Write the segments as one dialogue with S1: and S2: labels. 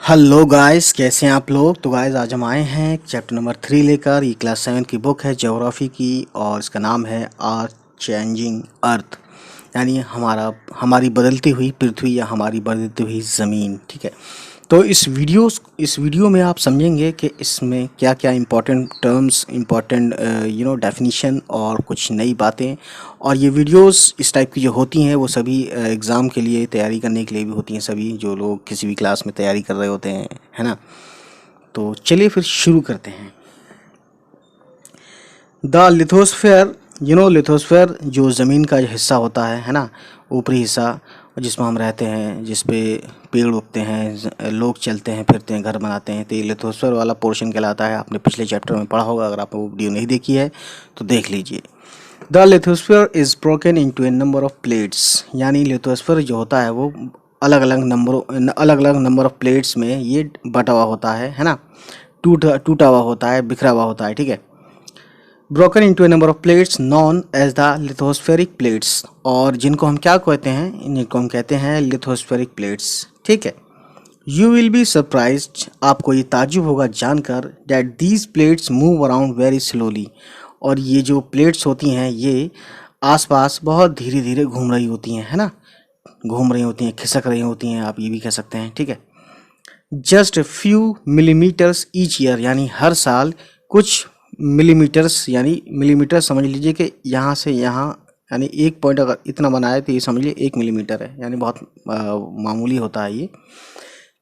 S1: Hello guys, कैसे हैं आप लोग। तो गाइस आज हम आए हैं चैप्टर नंबर 3 लेकर। ये क्लास 7 की बुक है ज्योग्राफी की और इसका नाम है आर चेंजिंग अर्थ, यानी हमारी बदलती हुई पृथ्वी या हमारी बदलती हुई ज़मीन। ठीक है, तो इस वीडियो में आप समझेंगे कि इसमें क्या क्या इंपॉर्टेंट टर्म्स, इंपॉर्टेंट डेफिनीशन और कुछ नई बातें। और ये वीडियोस इस टाइप की जो होती हैं वो सभी एग्ज़ाम के लिए तैयारी करने के लिए भी होती हैं, सभी जो लोग किसी भी क्लास में तैयारी कर रहे होते हैं, है ना। तो चलिए फिर शुरू करते हैं। द लिथोस्फेयर, लिथोस्फेयर जो ज़मीन का जो हिस्सा होता है ना, ऊपरी हिस्सा जिसमें हम रहते हैं, जिस पे पेड़ उगते हैं, लोग चलते हैं फिरते हैं, घर बनाते हैं, तो ये लिथोस्फेयर वाला पोर्शन कहलाता है। आपने पिछले चैप्टर में पढ़ा होगा, अगर आपने वो वीडियो नहीं देखी है तो देख लीजिए। The lithosphere is broken into A number of plates, यानी लिथोस्फेयर जो होता है वो अलग अलग नंबर ऑफ प्लेट्स में ये बटा हुआ होता है ना, टूटा हुआ होता है, बिखरा हुआ होता है। ठीक है, broken into a number of plates known as the lithospheric plates, और जिनको हम क्या कहते हैं, जिनको हम कहते हैं लिथोस्फेरिक प्लेट्स। ठीक है, यू विल बी सरप्राइज्ड, आपको ये ताज्जुब होगा जानकर, that these plates move around very slowly, और ये जो प्लेट्स होती हैं ये आसपास बहुत धीरे धीरे घूम रही होती हैं, है ना, घूम रही होती हैं, खिसक रही होती हैं, आप ये भी कह सकते हैं। ठीक है, just few millimetres each year, यानी हर साल कुछ मिलीमीटर्स, यानी मिलीमीटर समझ लीजिए कि यहाँ से यहाँ, यानी एक पॉइंट अगर इतना बनाए तो ये समझ लीजिए 1 मिलीमीटर है, यानी बहुत मामूली होता है ये।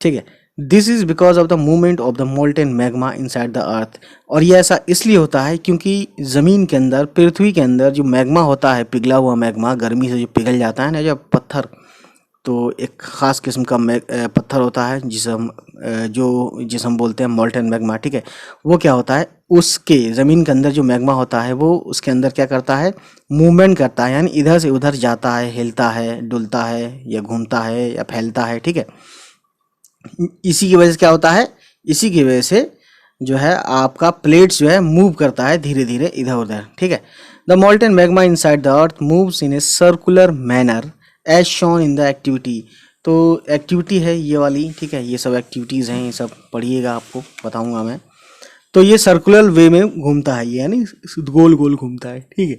S1: ठीक है, this is because of the movement of the molten magma inside the अर्थ, और ये ऐसा इसलिए होता है क्योंकि ज़मीन के अंदर, पृथ्वी के अंदर जो मैग्मा होता है, पिघला हुआ मैग्मा, गर्मी से जो पिघल जाता है ना जब पत्थर, तो एक ख़ास किस्म का पत्थर होता है जिसे हम बोलते हैं मोल्टेन मैग्मा। ठीक है, वो क्या होता है, उसके ज़मीन के अंदर जो मैग्मा होता है वो उसके अंदर क्या करता है, मूवमेंट करता है, यानी इधर से उधर जाता है, हिलता है, डुलता है, या घूमता है, या फैलता है। ठीक है, इसी की वजह से क्या होता है, इसी की वजह से जो है आपका प्लेट्स जो है मूव करता है धीरे धीरे इधर उधर। ठीक है, the molten magma inside the earth moves in a circular manner as shown in the activity, तो एक्टिविटी है ये वाली। ठीक है, ये सब एक्टिविटीज़ हैं, ये सब पढ़िएगा, आपको बताऊंगा मैं। तो ये सर्कुलर वे में घूमता है ये, यानी गोल गोल घूमता है। ठीक है,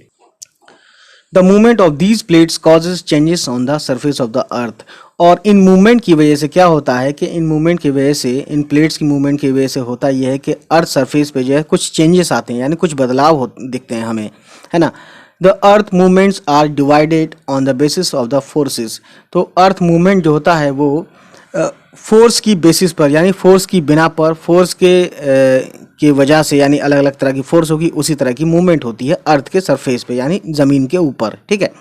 S1: the movement of these plates causes changes on the surface of the अर्थ, और इन मूवमेंट की वजह से क्या होता है कि इन मूवमेंट की वजह से, इन प्लेट्स की मूवमेंट की वजह से होता यह है कि अर्थ सरफेस पे जो है कुछ चेंजेस आते हैं, यानी कुछ बदलाव दिखते हैं हमें, है ना। The earth movements are divided on the basis of the forces, तो अर्थ मूवमेंट जो होता है वो फोर्स की बेसिस पर, यानी फोर्स की बिना पर, फोर्स के वजह से, यानी अलग अलग तरह की फोर्स होगी, उसी तरह की मूवमेंट होती है अर्थ के सरफेस पे, यानी ज़मीन के ऊपर। ठीक है,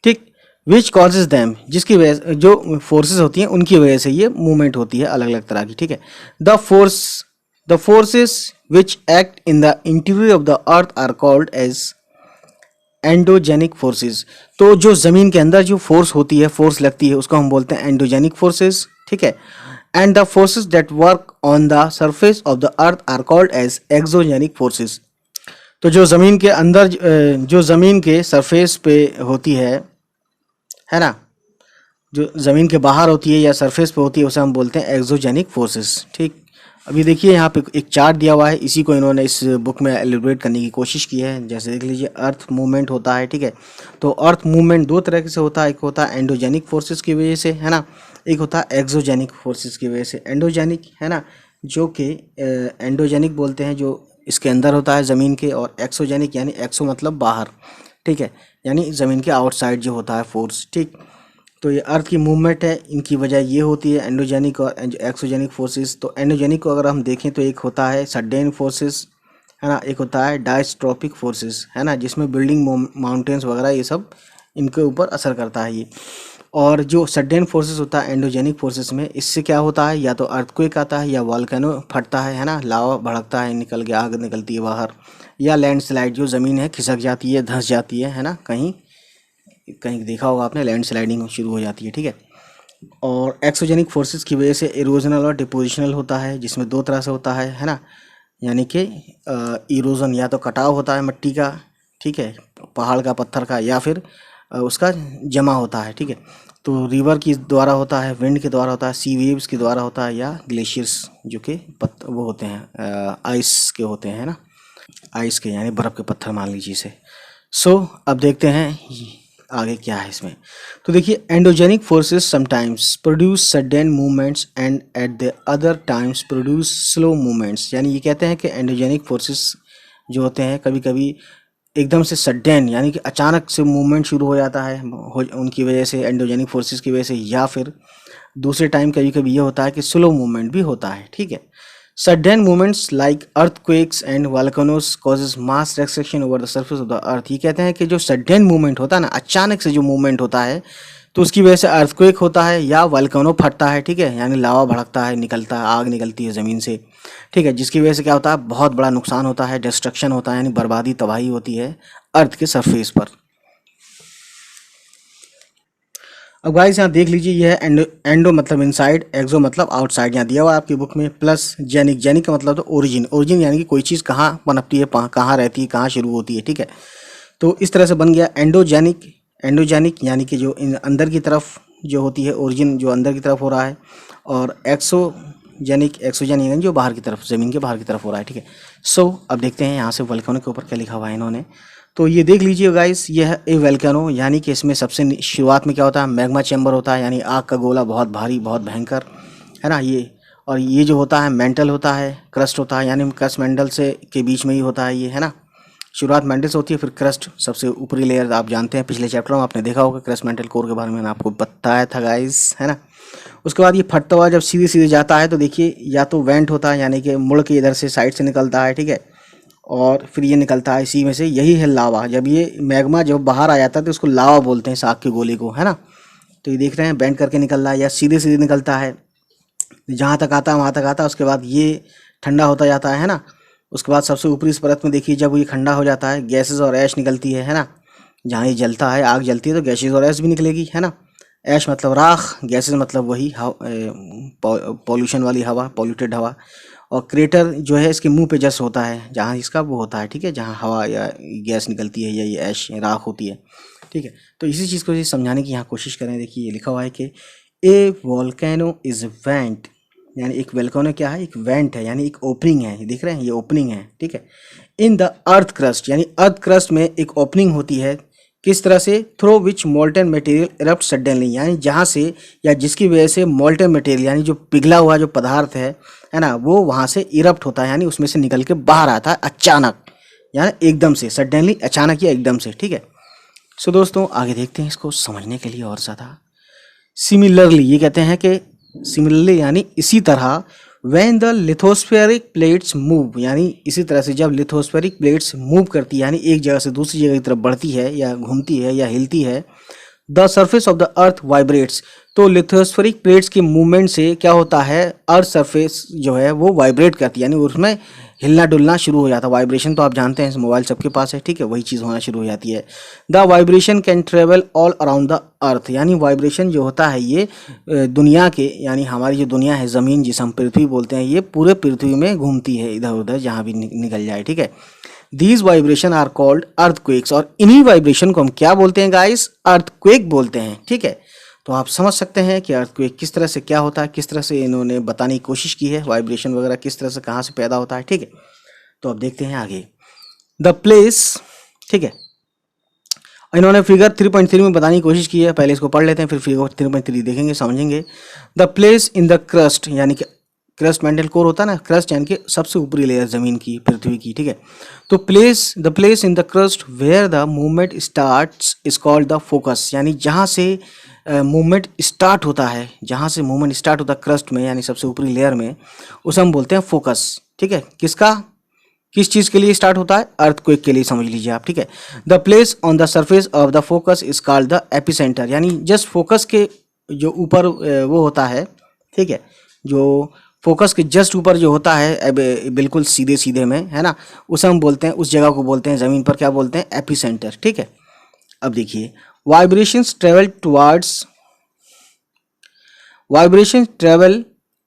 S1: ठीक, विच कॉजेज दैम, जिसकी वजह से, जो फोर्सेस होती हैं उनकी वजह से ये मूवमेंट होती है अलग अलग तरह की। ठीक है, the forces which act in the interior of the earth are called as endogenic forces, तो जो ज़मीन के अंदर जो फोर्स होती है, फोर्स लगती है, उसको हम बोलते हैं एंडोजेनिक फोर्सेस। ठीक है, and the forces that work on the surface of the earth are called as exogenic forces, तो जो ज़मीन के अंदर, जो ज़मीन के सरफेस पे होती है ना, जो ज़मीन के बाहर होती है या सरफेस पे होती है, उसे हम बोलते हैं एक्सोजेनिक फोर्सेस। ठीक, अभी देखिए यहाँ पे एक चार्ट दिया हुआ है, इसी को इन्होंने इस बुक में एलिब्रेट करने की कोशिश की है। जैसे देख लीजिए, अर्थ मूवमेंट होता है। ठीक है, तो अर्थ मूवमेंट दो तरह से होता है, एक होता है एंडोजेनिक फोर्सेस की वजह से, है ना, एक होता है एक्सोजेनिक फोर्सेस की वजह से। एंडोजेनिक, है ना, जो कि एंडोजेनिक बोलते हैं जो इसके अंदर होता है ज़मीन के, और एक्सोजेनिक, यानी एक्सो मतलब बाहर। ठीक है, यानी ज़मीन के आउटसाइड जो होता है फोर्स। ठीक, तो ये अर्थ की मूवमेंट है, इनकी वजह ये होती है एंडोजेनिक और एक्सोजेनिक फोर्सेस। तो एंडोजेनिक को अगर हम देखें तो एक होता है सडेन फोर्सेस, है ना, एक होता है डायस्ट्रोपिक फोर्सेस, है ना, जिसमें बिल्डिंग, माउंटेन्स वगैरह ये सब इनके ऊपर असर करता है ये। और जो सडेन फोर्सेस होता है एंडोजेनिक फोर्सेस में, इससे क्या होता है, या तो अर्थक्वेक आता है, या वॉल्केनो फटता है ना, लावा भड़कता है, निकल के आग निकलती है बाहर, या लैंडस्लाइड, जो ज़मीन है खिसक जाती है, धंस जाती है ना, कहीं कहीं देखा होगा आपने, लैंड स्लाइडिंग शुरू हो जाती है। ठीक है, और एक्सोजेनिक फोर्सेस की वजह से इरोजनल और डिपोजिशनल होता है, जिसमें दो तरह से होता है ना, यानी कि इरोजन या तो कटाव होता है मिट्टी का, ठीक है, पहाड़ का, पत्थर का, या फिर उसका जमा होता है। ठीक है, तो रिवर के द्वारा होता है, विंड के द्वारा होता है, सी वेव्स के द्वारा होता है, या ग्लेशियर्स जो कि वो होते हैं आइस के होते हैं ना, आइस के यानी बर्फ़ के पत्थर मान लीजिए इसे। सो अब देखते हैं आगे क्या है इसमें। तो देखिए, endogenic forces sometimes produce sudden movements and at the other times produce slow movements. यानी ये कहते हैं कि एंडोजेनिक फोर्सेस जो होते हैं कभी कभी एकदम से सडन यानी कि अचानक से मूवमेंट शुरू हो जाता है उनकी वजह से, एंडोजेनिक फोर्सेस की वजह से, या फिर दूसरे टाइम कभी कभी ये होता है कि स्लो मूवमेंट भी होता है। ठीक है, sudden movements like earthquakes and volcanoes causes mass restriction over the surface of the अर्थ। ये कहते हैं कि जो सडन मूवमेंट होता है ना, अचानक से जो मूवमेंट होता है, तो उसकी वजह से अर्थक्वेक होता है या वोल्केनो फटता है। ठीक है, यानी लावा भड़कता है, निकलता है, आग निकलती है ज़मीन से। ठीक है, जिसकी वजह से क्या होता है, बहुत बड़ा नुकसान होता है, डिस्ट्रक्शन होता है, यानी बर्बादी तबाही होती है अर्थ के सरफेस पर। अब गाइस यहाँ देख लीजिए, यह है एंडो मतलब इनसाइड, एक्सो मतलब आउटसाइड। यहाँ दिया हुआ है आपकी बुक में, प्लस जेनिक, जेनिक का मतलब तो ओरिजिन, ओरिजिन यानी कि कोई चीज़ कहाँ पनपती है, कहाँ रहती है, कहाँ शुरू होती है। ठीक है, तो इस तरह से बन गया एंडोजेनिक। एंडोजेनिक यानी कि जो अंदर की तरफ जो होती है, ओरिजिन जो अंदर की तरफ हो रहा है, और एक्सोजेनिक, एक्सोजेनिक यानी जो बाहर की तरफ, ज़मीन के बाहर की तरफ हो रहा है। ठीक है, सो अब देखते हैं यहाँ से वोल्केनो के ऊपर क्या लिखा हुआ है इन्होंने। तो ये देख लीजिए गाइस, ये है ए वोल्केनो, यानी कि इसमें सबसे शुरुआत में क्या होता है, मैग्मा चैम्बर होता है, यानी आग का गोला, बहुत भारी, बहुत भयंकर, है ना ये। और ये जो होता है मेंटल होता है, क्रस्ट होता है, यानी क्रस्ट मेंटल से के बीच में ही होता है ये, है ना। शुरुआत मेंटल से होती है, फिर क्रस्ट सबसे ऊपरी लेयर, आप जानते हैं पिछले चैप्टर में आपने देखा होगा क्रस्ट मेंटल कोर के बारे में मैंने आपको बताया था गाइस, है ना। उसके बाद ये फटता हुआ जब सीधे सीधे जाता है तो देखिए, या तो वेंट होता है यानी कि मुड़ के इधर से साइड से निकलता है। ठीक है, और फिर ये निकलता है इसी में से, यही है लावा। जब ये मैग्मा जब बाहर आ जाता है तो उसको लावा बोलते हैं, इस आग के गोले को, है ना। तो ये देख रहे हैं बेंड करके निकल रहा है या सीधे सीधे निकलता है, जहाँ तक आता है वहाँ तक आता है। उसके बाद ये ठंडा होता जाता है ना। उसके बाद सबसे ऊपरी इस परत में देखिए, जब ये ठंडा हो जाता है, गैसेस और ऐश निकलती है ना। जहाँ ये जलता है, आग जलती है, तो गैसेस और ऐश भी निकलेगी, है ना। ऐश मतलब राख, गैसेस मतलब वही पॉल्यूशन वाली हवा, पॉल्यूटेड हवा। और क्रेटर जो है इसके मुंह पे जस्ट होता है, जहाँ इसका वो होता है। ठीक है, जहाँ हवा या गैस निकलती है या ये ऐश राख होती है। ठीक है, तो इसी चीज़ को समझाने की यहाँ कोशिश करें। देखिए ये लिखा हुआ है कि ए वोल्केनो इज वेंट, यानी एक वोल्केनो क्या है, एक वेंट है, यानी एक ओपनिंग है। ये देख रहे हैं, ये ओपनिंग है। ठीक है, इन द अर्थ क्रस्ट, यानी अर्थ क्रस्ट में एक ओपनिंग होती है। किस तरह से, through which molten material erupt suddenly, यानी जहाँ से या जिसकी वजह से मोल्टन मटेरियल यानी जो पिघला हुआ जो पदार्थ है ना, वो वहाँ से इरप्ट होता है, यानी उसमें से निकल के बाहर आता है अचानक, यानी एकदम से, सडनली, अचानक या एकदम से। ठीक है, सो दोस्तों आगे देखते हैं इसको समझने के लिए और ज़्यादा। सिमिलरली, ये कहते हैं कि सिमिलरली यानी इसी तरह, when the lithospheric plates move, यानी इसी तरह से जब लिथोस्फेरिक प्लेट्स मूव करती है, यानी एक जगह से दूसरी जगह की तरफ बढ़ती है या घूमती है या हिलती है, the surface of the earth vibrates. तो लिथोस्फेरिक प्लेट्स के मूवमेंट से क्या होता है, अर्थ सरफेस जो है वो वाइब्रेट करती है, यानी उसमें हिलना डुलना शुरू हो जाता है। वाइब्रेशन तो आप जानते हैं, मोबाइल सबके पास है। ठीक है, वही चीज़ होना शुरू हो जाती है। The vibration can travel all around the earth, यानी वाइब्रेशन जो होता है ये दुनिया के, यानी हमारी जो दुनिया है, ज़मीन जिसे हम पृथ्वी बोलते हैं, ये पूरे पृथ्वी में घूमती है, इधर उधर जहाँ भी निकल जाए। ठीक है, these vibration are called earthquakes, और इन्हीं वाइब्रेशन को हम क्या बोलते हैं गाइस, अर्थक्वेक बोलते हैं। ठीक है, तो आप समझ सकते हैं कि अर्थक्वेक किस तरह से क्या होता है, किस तरह से इन्होंने बताने की कोशिश की है, वाइब्रेशन वगैरह किस तरह से कहाँ से पैदा होता है। ठीक है, तो अब देखते हैं आगे द प्लेस। ठीक है, इन्होंने फिगर 3.3 में बताने की कोशिश की है, पहले इसको पढ़ लेते हैं, फिर फिगर 3.3 देखेंगे, समझेंगे। The place in the crust, यानी कि क्रस्ट मेंटल कोर होता है ना, क्रस्ट यानी कि सबसे ऊपरी लेयर ज़मीन की, पृथ्वी की। ठीक है, तो the place in the crust where the movement starts is called the focus, यानी जहाँ से मूवमेंट स्टार्ट होता है, जहाँ से मूवमेंट स्टार्ट होता है क्रस्ट में, यानी सबसे ऊपरी लेयर में, उसे हम बोलते हैं फोकस। ठीक है, किसका, किस चीज़ के लिए स्टार्ट होता है, अर्थक्वेक के लिए, समझ लीजिए आप। ठीक है, the place on the surface of the focus is called the epicentre, यानी जस्ट फोकस के जो ऊपर वो होता है। ठीक है, जो फोकस के जस्ट ऊपर जो होता है बिल्कुल सीधे सीधे में, है ना, उसे हम बोलते हैं, उस जगह को बोलते हैं ज़मीन पर क्या बोलते हैं, एपिसेंटर। ठीक है, अब देखिए vibrations travel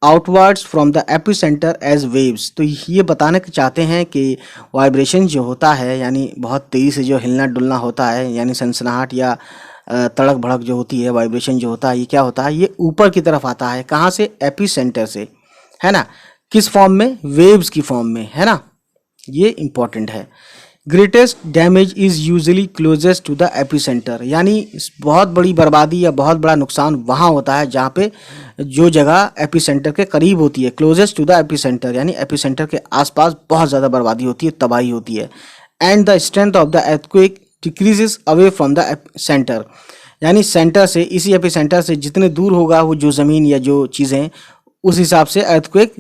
S1: outwards from the epicentre as waves. तो ये बताना चाहते हैं कि वाइब्रेशन जो होता है, यानी बहुत तेज़ी से जो हिलना डुलना होता है, यानी सनसनाहट या तड़क भड़क जो होती है, वाइब्रेशन जो होता है, ये क्या होता है, ये ऊपर की तरफ आता है। कहाँ से? एपी सेंटर से, है ना। किस फॉर्म में? वेव्स की फॉर्म में, है ना। ये इंपॉर्टेंट है। Greatest damage is usually closest to the epicentre, यानी बहुत बड़ी बर्बादी या बहुत बड़ा नुकसान वहाँ होता है जहाँ पे जो जगह एपिसेंटर के करीब होती है, क्लोजेस्ट टू द एपिसेंटर, यानी एपिसेंटर के आसपास बहुत ज़्यादा बर्बादी होती है, तबाही होती है। And the strength of the earthquake decreases away from the centre, यानी सेंटर से, इसी एपिसेंटर से जितने दूर होगा वो जो ज़मीन या जो चीज़ें, उस हिसाब से अर्थक्वेक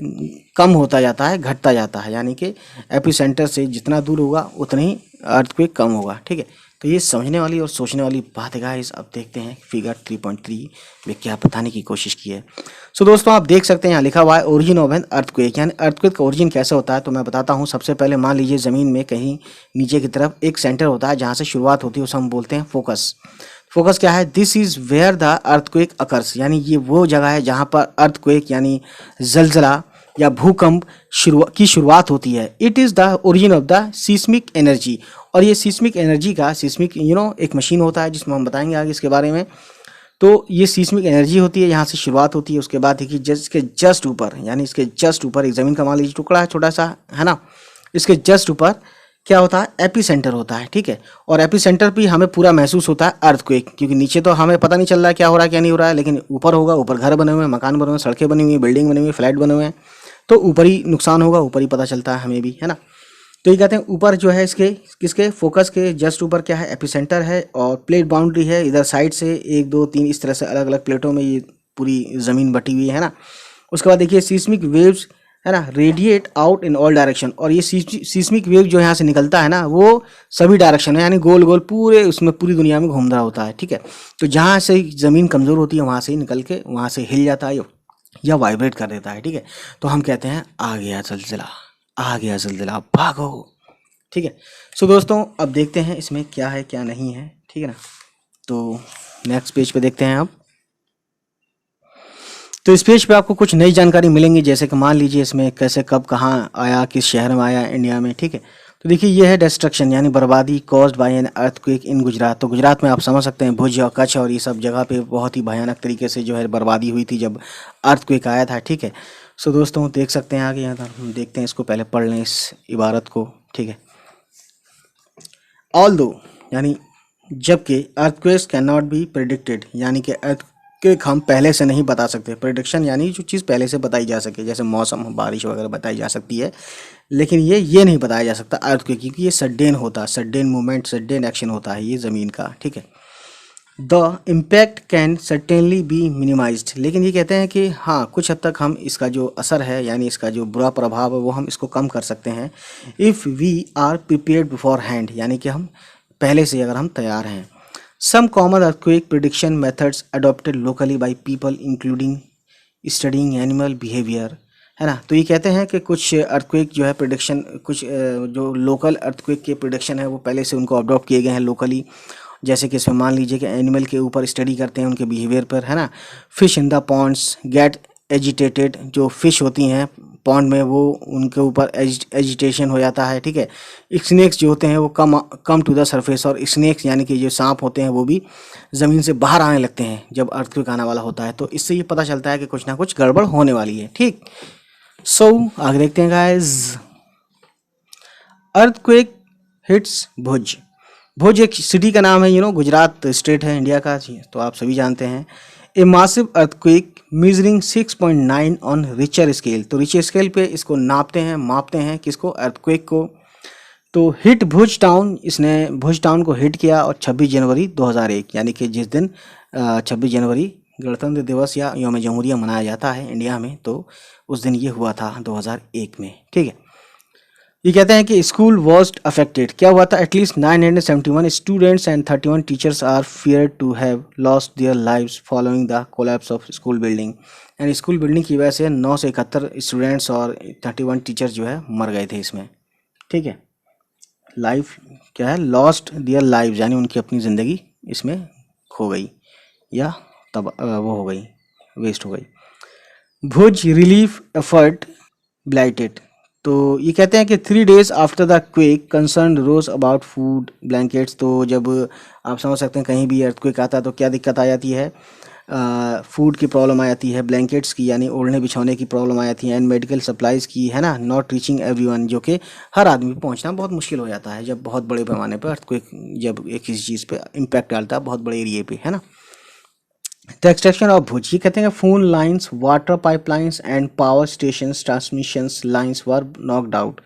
S1: कम होता जाता है, घटता जाता है। यानी कि एपिसेंटर से जितना दूर होगा उतना ही अर्थक्वेक कम होगा, ठीक है। तो ये समझने वाली और सोचने वाली बात है गाइस। अब देखते हैं फिगर 3.3 में क्या बताने की कोशिश की है। सो दोस्तों, आप देख सकते हैं यहाँ लिखा हुआ है ओरिजिन ऑफ एन अर्थक्वेक, यानी अर्थक्वेक का ओरिजिन कैसे होता है। तो मैं बताता हूँ। सबसे पहले मान लीजिए ज़मीन में कहीं नीचे की तरफ एक सेंटर होता है जहाँ से शुरुआत होती है, उसे हम बोलते हैं फोकस। फोकस क्या है? This is where the earthquake occurs, यानी ये वो जगह है जहाँ पर अर्थक्वेक यानी जलजला या भूकंप की शुरुआत होती है। It is the origin of the seismic energy, और ये सीस्मिक एनर्जी का, सीस्मिक एक मशीन होता है जिसमें हम बताएंगे आगे इसके बारे में। तो ये सीस्मिक एनर्जी होती है, यहाँ से शुरुआत होती है। उसके बाद देखिए इसके जस्ट ऊपर, यानी इसके जस्ट ऊपर एक ज़मीन का मान लीजिए टुकड़ा है छोटा सा, है ना। इसके जस्ट ऊपर क्या होता है? एपी सेंटर होता है, ठीक है। और एपी सेंटर भी हमें पूरा महसूस होता है अर्थक्वेक, क्योंकि नीचे तो हमें पता नहीं चल रहा है क्या हो रहा है क्या नहीं हो रहा है, लेकिन ऊपर होगा, ऊपर घर बने हुए हैं, मकान बने हुए हैं, सड़कें बनी हुई हैं, बिल्डिंग बनी हुई है, फ्लैट बने हुए हैं, तो ऊपर ही नुकसान होगा, ऊपर ही पता चलता है हमें भी, है ना। तो ये कहते हैं ऊपर जो है इसके, किसके? फोकस के जस्ट ऊपर क्या है? एपिसेंटर है, और प्लेट बाउंड्री है इधर साइड से 1 2 3 इस तरह से अलग अलग प्लेटों में ये पूरी ज़मीन बटी हुई है ना। उसके बाद देखिए सीस्मिक वेव्स, है ना, radiate out in all direction, और ये सीस्मिक वेव जो यहाँ से निकलता है ना, वो सभी डायरेक्शन में, यानी गोल गोल पूरे उसमें पूरी दुनिया में घूम रहा होता है, ठीक है। तो जहाँ से ज़मीन कमज़ोर होती है वहाँ से ही निकल के वहाँ से हिल जाता है या वाइब्रेट कर देता है, ठीक है। तो हम कहते हैं आ गया ज़लज़ला, आ गया ज़लज़ला, भागो, ठीक है। सो दोस्तों, अब देखते हैं इसमें क्या है क्या नहीं है, ठीक है ना। तो नेक्स्ट पेज पे देखते हैं अब। तो इस पेज पे आपको कुछ नई जानकारी मिलेंगी, जैसे कि मान लीजिए इसमें कैसे, कब, कहाँ आया, किस शहर में आया इंडिया में, ठीक है। तो देखिए ये है डिस्ट्रक्शन, यानी बर्बादी कॉज्ड बाय एन अर्थक्वेक इन गुजरात। तो गुजरात में आप समझ सकते हैं भुज और कच्छ और ये सब जगह पे बहुत ही भयानक तरीके से जो है बर्बादी हुई थी जब अर्थक्वेक आया था, ठीक है। सो दोस्तों देख सकते हैं आगे, यहाँ पर हम देखते हैं, इसको पहले पढ़ लें इस इबारत को, ठीक है। ऑल्दो, यानी जबकि earthquakes can not be predicted, यानी कि अर्थक्वेक हम पहले से नहीं बता सकते। प्रिडिक्शन यानी जो चीज़ पहले से बताई जा सके, जैसे मौसम, बारिश वगैरह बताई जा सकती है, लेकिन ये नहीं बताया जा सकता अर्थक्वेक, क्योंकि ये सडेन होता है, सडेन मूवमेंट, सडेन एक्शन होता है ये ज़मीन का, ठीक है। The impact can certainly B minimised, लेकिन ये कहते हैं कि हाँ कुछ हद तक हम इसका जो असर है, यानी इसका जो बुरा प्रभाव है, वो हम इसको कम कर सकते हैं if we are prepared beforehand, यानी कि हम पहले से अगर हम तैयार हैं। Some common earthquake prediction methods adopted locally by people including studying animal behaviour, है ना। तो ये कहते हैं कि कुछ अर्थक्वेक जो है प्रिडिक्शन, कुछ जो लोकल अर्थक्वेक के प्रिडिक्शन है वो पहले से उनको अडॉप्ट किए गए हैं लोकली, जैसे कि इसमें मान लीजिए कि एनिमल के ऊपर स्टडी करते हैं, उनके बिहेवियर पर, है ना। Fish in the ponds get agitated, जो फिश होती हैं पॉन्ड में वो उनके ऊपर एजिटेशन हो जाता है, ठीक है। स्नेक्स जो होते हैं वो कम टू द सरफेस, और स्नेक्स यानी कि जो सांप होते हैं वो भी ज़मीन से बाहर आने लगते हैं जब अर्थक्वेक आने वाला होता है। तो इससे ये पता चलता है कि कुछ ना कुछ गड़बड़ होने वाली है, ठीक। सो आगे देखते हैं गाइस। अर्थक्वेक हिट्स भुज। भुज एक सिटी का नाम है, गुजरात स्टेट है इंडिया का, तो आप सभी जानते हैं। A massive earthquake measuring 6.9 on Richter scale, तो रिचर स्केल पे इसको नापते हैं, मापते हैं किसको? अर्थक्वेक को। तो हिट भुज टाउन, इसने भुज टाउन को हिट किया, और 26 जनवरी 2001, यानी कि जिस दिन 26 जनवरी गणतंत्र दिवस या यौम जमहूरिया मनाया जाता है इंडिया में, तो उस दिन ये हुआ था 2001 में, ठीक है। ये कहते हैं कि स्कूल वॉज अफेक्टेड, क्या हुआ था? At least 971 students and 31 teachers are feared to have lost their lives following the collapse of school building, यानी स्कूल बिल्डिंग की वजह से 9 से 71 स्टूडेंट्स और 31 टीचर्स जो है मर गए थे इसमें, ठीक है। लाइफ क्या है? लॉस्ट देयर लाइव्स, यानी उनकी अपनी ज़िंदगी इसमें खो गई या तब वो हो गई, वेस्ट हो गई। भुज रिलीफ एफर्ट ब्लाइटेड, तो ये कहते हैं कि 3 days after the quake concern rose about food blankets. तो जब आप समझ सकते हैं कहीं भी अर्थक्वेक आता है तो क्या दिक्कत आ जाती है, फूड की प्रॉब्लम आ जाती है, ब्लैंकेट्स की यानी ओढ़ने बिछौने की प्रॉब्लम आ जाती है, एंड मेडिकल सप्लाईज़ की, है ना, नॉट रीचिंग एवरीवन, जो कि हर आदमी पे पहुंचना बहुत मुश्किल हो जाता है जब बहुत बड़े पैमाने पर अर्थक्वेक जब एक किसी चीज़ पे इम्पैक्ट डालता है बहुत बड़े एरिए पे, है ना। द एक्सट्रैक्शन ऑफ भुज, ये कहते हैं phone lines, water pipelines and power stations transmissions lines were knocked out.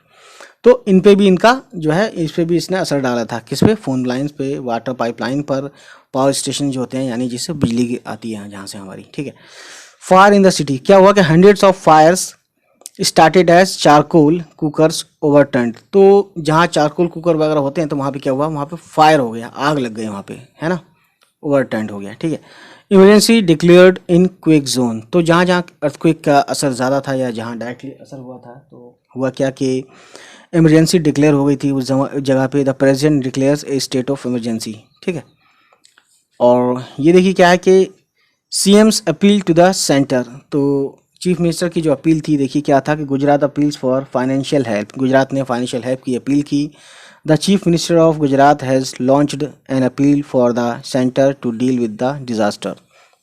S1: तो इन पे भी इनका जो है इस पे भी इसने असर डाला था, किस पे, फोन लाइंस पे, वाटर पाइपलाइन पर, पावर स्टेशन जो होते हैं यानी जिससे बिजली आती है जहाँ से हमारी, ठीक है। फायर इन द सिटी, क्या हुआ कि hundreds of fires started as charcoal cookers overturned. तो जहाँ चारकोल कुकर वगैरह होते हैं तो वहाँ पे क्या हुआ, वहाँ पे फायर हो गया, आग लग गई वहाँ पे, है ना, ओवरटर्न हो गया, ठीक है। इमरजेंसी डिक्लेयर्ड इन क्वेक जोन, तो जहाँ जहाँ अर्थक्वेक का असर ज़्यादा था या जहाँ डायरेक्टली असर हुआ था तो हुआ क्या कि इमरजेंसी डिक्लेयर हो गई थी उस जगह पे। The president declares a state of emergency, ठीक है। और ये देखिए क्या है कि CMs appeal to the centre, तो चीफ मिनिस्टर की जो अपील थी, देखिए क्या था कि Gujarat appeals for financial help, Gujarat ने फाइनेंशियल हेल्प की अपील की। The chief minister of Gujarat has launched an appeal for the centre to deal with the disaster,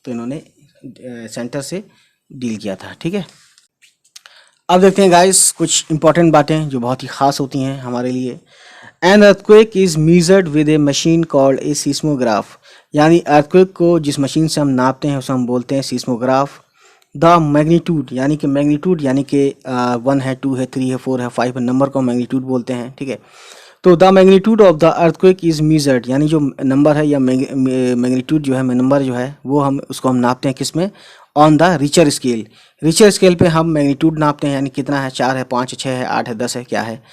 S1: तो इन्होंने सेंटर से डील किया था, ठीक है। अब देखते हैं गाइस कुछ इंपॉर्टेंट बातें जो बहुत ही ख़ास होती हैं हमारे लिए। An earthquake is measured with A machine called a seismograph, यानी अर्थक्वेक को जिस मशीन से हम नापते हैं उसे हम बोलते हैं सीस्मोग्राफ। द मैग्नीट्यूड, यानी कि मैग्नीट्यूड यानी कि 1 है, 2 है, 3 है, 4 है, 5 है, नंबर को मैग्नीट्यूड बोलते हैं, ठीक है। तो the magnitude of the earthquake is measured, यानी जो नंबर है या मैग्नीट्यूड जो है, नंबर जो है वो हम उसको हम नापते हैं किस में, on the Richter scale. Richer scale पे हम मैग्नीट्यूड नापते हैं, यानी कितना है, 4 है, 5 है, 6 है, 8 है, 10 है, क्या है।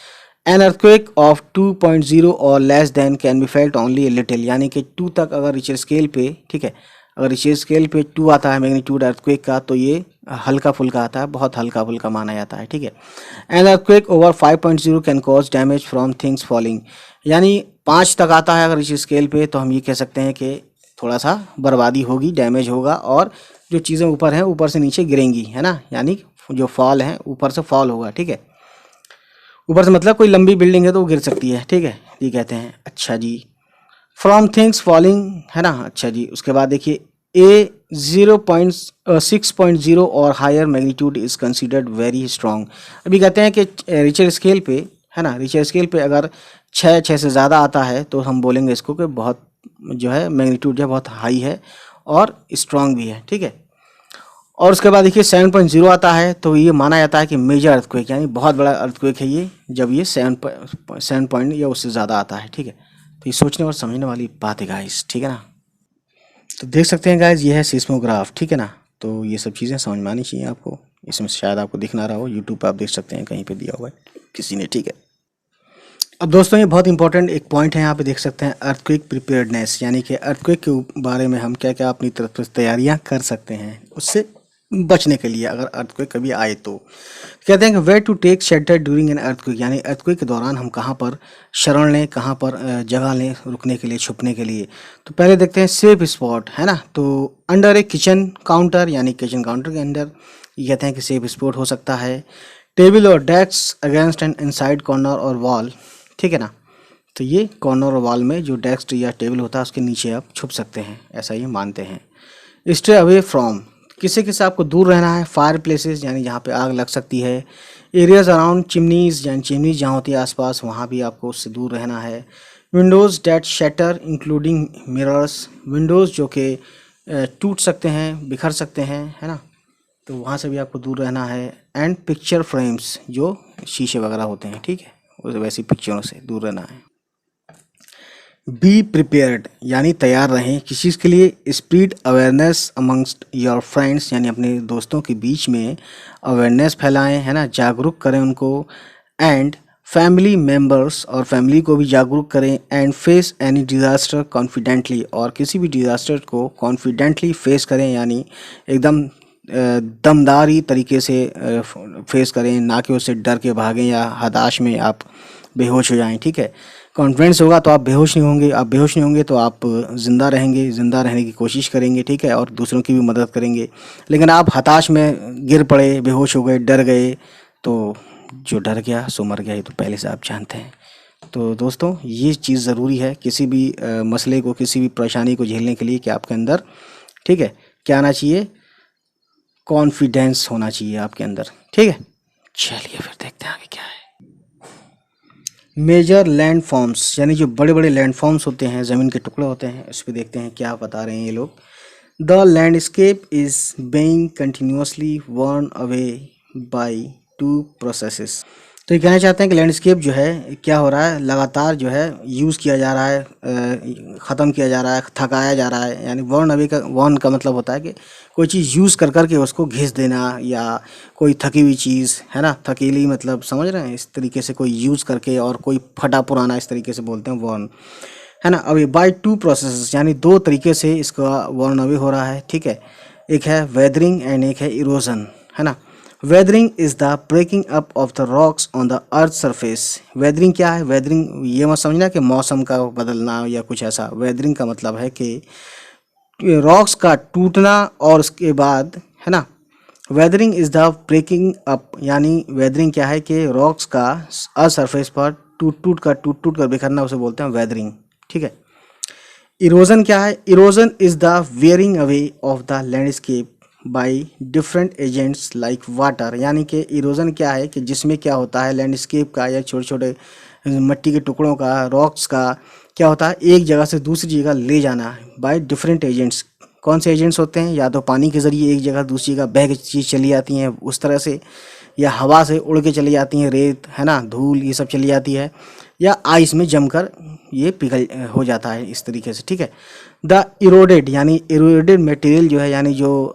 S1: एन अर्थक्वेक ऑफ 2.0 और less than can be felt only a little, यानी कि 2 तक अगर रिचर स्केल पे, ठीक है, अगर रिचर स्केल पे 2 आता है मैग्नीट्यूड अर्थक्वेक का तो ये हल्का फुल्का आता है, बहुत हल्का फुल्का माना जाता है, ठीक है। An earthquake over 5.0 can cause damage from things falling, यानी 5 तक आता है अगर रिचर स्केल पे तो हम ये कह सकते हैं कि थोड़ा सा बर्बादी होगी, डैमेज होगा, और जो चीज़ें ऊपर हैं ऊपर से नीचे गिरेंगी, है ना, यानी जो फॉल है ऊपर से फॉल होगा, ठीक है। ऊपर से मतलब कोई लंबी बिल्डिंग है तो वो गिर सकती है, ठीक है, ये कहते हैं। अच्छा जी, फ्रॉम थिंग्स फॉलिंग, है ना। अच्छा जी, उसके बाद देखिए ए 0.6.0 और higher magnitude is considered very strong. अभी कहते हैं कि रिचर स्केल पे, है ना, रिचर स्केल पे अगर 6 से ज़्यादा आता है तो हम बोलेंगे इसको कि बहुत जो है मैग्नीट्यूड जो है बहुत हाई है और स्ट्रॉन्ग भी है, ठीक है। और उसके बाद देखिए 7.0 आता है तो ये माना जाता है कि मेजर अर्थक्वेक, यानी बहुत बड़ा अर्थक्वेक है ये, जब ये 7 पॉइंट या उससे ज़्यादा आता है, ठीक है। तो ये सोचने और समझने वाली बात है गाइस, ठीक है ना। तो देख सकते हैं गाइस ये है सीस्मोग्राफ, ठीक है ना। तो ये सब चीज़ें समझ में आनी चाहिए आपको, इसमें शायद आपको दिख ना रहा हो, यूट्यूब पर आप देख सकते हैं कहीं पर दिया हुआ है किसी ने, ठीक है। अब दोस्तों ये बहुत इंपॉर्टेंट एक पॉइंट है, यहाँ पे देख सकते हैं अर्थक्वेक प्रिपेयर्डनेस, यानी कि अर्थक्वेक के बारे में हम क्या क्या अपनी तरफ से तैयारियां कर सकते हैं उससे बचने के लिए अगर अर्थक्वेक कभी आए तो। कहते हैं कि where to take shelter during an earthquake, यानी अर्थक्वेक के दौरान हम कहाँ पर शरण लें, कहाँ पर जगह लें रुकने के लिए, छुपने के लिए। तो पहले देखते हैं सेफ स्पॉट, है ना। तो अंडर ए किचन काउंटर, यानी किचन काउंटर के अंदर ये कहते हैं कि सेफ स्पॉट हो सकता है। टेबल और desk against an inside corner और वॉल, ठीक है ना। तो ये कॉर्नर और वॉल में जो डेस्क या टेबल होता है उसके नीचे आप छुप सकते हैं, ऐसा ये मानते हैं। स्टे अवे फ्रॉम, किससे किससे आपको दूर रहना है। फायर प्लेसेस, यानी जहाँ पे आग लग सकती है। एरियाज अराउंड चिमनीज, यानी चिमनीज जहाँ होती है आसपास, वहाँ भी आपको उससे दूर रहना है। Windows that shatter including mirrors, windows जो कि टूट सकते हैं, बिखर सकते हैं, है ना, तो वहाँ से भी आपको दूर रहना है। एंड पिक्चर फ्रेम्स, जो शीशे वगैरह होते हैं, ठीक है, उस वैसी पिक्चरों से दूर रहना है। बी प्रिपेयर्ड, यानी तैयार रहें किस चीज़ के लिए। Spread awareness amongst your friends, यानी अपने दोस्तों के बीच में अवेयरनेस फैलाएं, है ना, जागरूक करें उनको। एंड फैमिली मेम्बर्स, और फैमिली को भी जागरूक करें। And face any disaster confidently, और किसी भी डिज़ास्टर को कॉन्फिडेंटली फेस करें, यानी एकदम दमदारी तरीके से फेस करें, ना कि उससे डर के भागें या हताश में आप बेहोश हो जाएं, ठीक है। कॉन्फिडेंस होगा तो आप बेहोश नहीं होंगे, आप बेहोश नहीं होंगे तो आप ज़िंदा रहेंगे, ज़िंदा रहने की कोशिश करेंगे, ठीक है, और दूसरों की भी मदद करेंगे। लेकिन आप हताश में गिर पड़े, बेहोश हो गए, डर गए, तो जो डर गया सो मर गया, ये तो पहले से आप जानते हैं। तो दोस्तों ये चीज़ ज़रूरी है किसी भी मसले को, किसी भी परेशानी को झेलने के लिए कि आपके अंदर, ठीक है, क्या आना चाहिए, कॉन्फिडेंस होना चाहिए आपके अंदर, ठीक है। चलिए फिर देखते हैं आगे क्या है। मेजर लैंड फॉर्म्स, यानी जो बड़े बड़े लैंड फॉर्म्स होते हैं, ज़मीन के टुकड़े होते हैं, इस पर देखते हैं क्या बता रहे हैं ये लोग। The landscape is being continuously worn away by two processes. तो ये कहना चाहते हैं कि लैंडस्केप जो है क्या हो रहा है, लगातार जो है यूज़ किया जा रहा है, ख़त्म किया जा रहा है, थकाया जा रहा है। यानी वर्न अवे का, वर्न का मतलब होता है कि कोई चीज़ यूज़ कर करके उसको घिस देना, या कोई थकी हुई चीज़ है ना, थकीली मतलब समझ रहे हैं, इस तरीके से कोई यूज़ करके, और कोई फटा पुराना, इस तरीके से बोलते हैं वर्न, है ना। अब ये बाय टू प्रोसेसेस, यानी दो तरीके से इसका वर्न अवे हो रहा है, ठीक है। एक है वेदरिंग एंड एक है इरोजन, है ना। Weathering is the breaking up of the rocks on the earth surface. Weathering क्या है? वेदरिंग ये मत समझना कि मौसम का बदलना या कुछ ऐसा। वेदरिंग का मतलब है कि रॉक्स का टूटना, और उसके बाद, है ना, weathering is the breaking up, यानी वेदरिंग क्या है कि रॉक्स का अर्थ सरफेस पर टूट टूट कर बिखरना, उसे बोलते हैं वेदरिंग, ठीक है। इरोजन क्या है? Erosion is the wearing away of the landscape by different agents like water. यानी कि इरोजन क्या है कि जिसमें क्या होता है, लैंडस्केप का या छोटे छोटे मिट्टी के टुकड़ों का, रॉक्स का क्या होता है, एक जगह से दूसरी जगह ले जाना बाय डिफरेंट एजेंट्स। कौन से एजेंट्स होते हैं? या तो पानी के ज़रिए एक जगह दूसरी जगह बह के चीज़ चली जाती हैं उस तरह से, या हवा से उड़ के चली जाती हैं, रेत, है ना, धूल, ये सब चली जाती है, या आइस में जमकर ये पिघल हो जाता है इस तरीके से, ठीक है। द इरोडेड, यानी इरोडेड मटेरियल जो है, यानी जो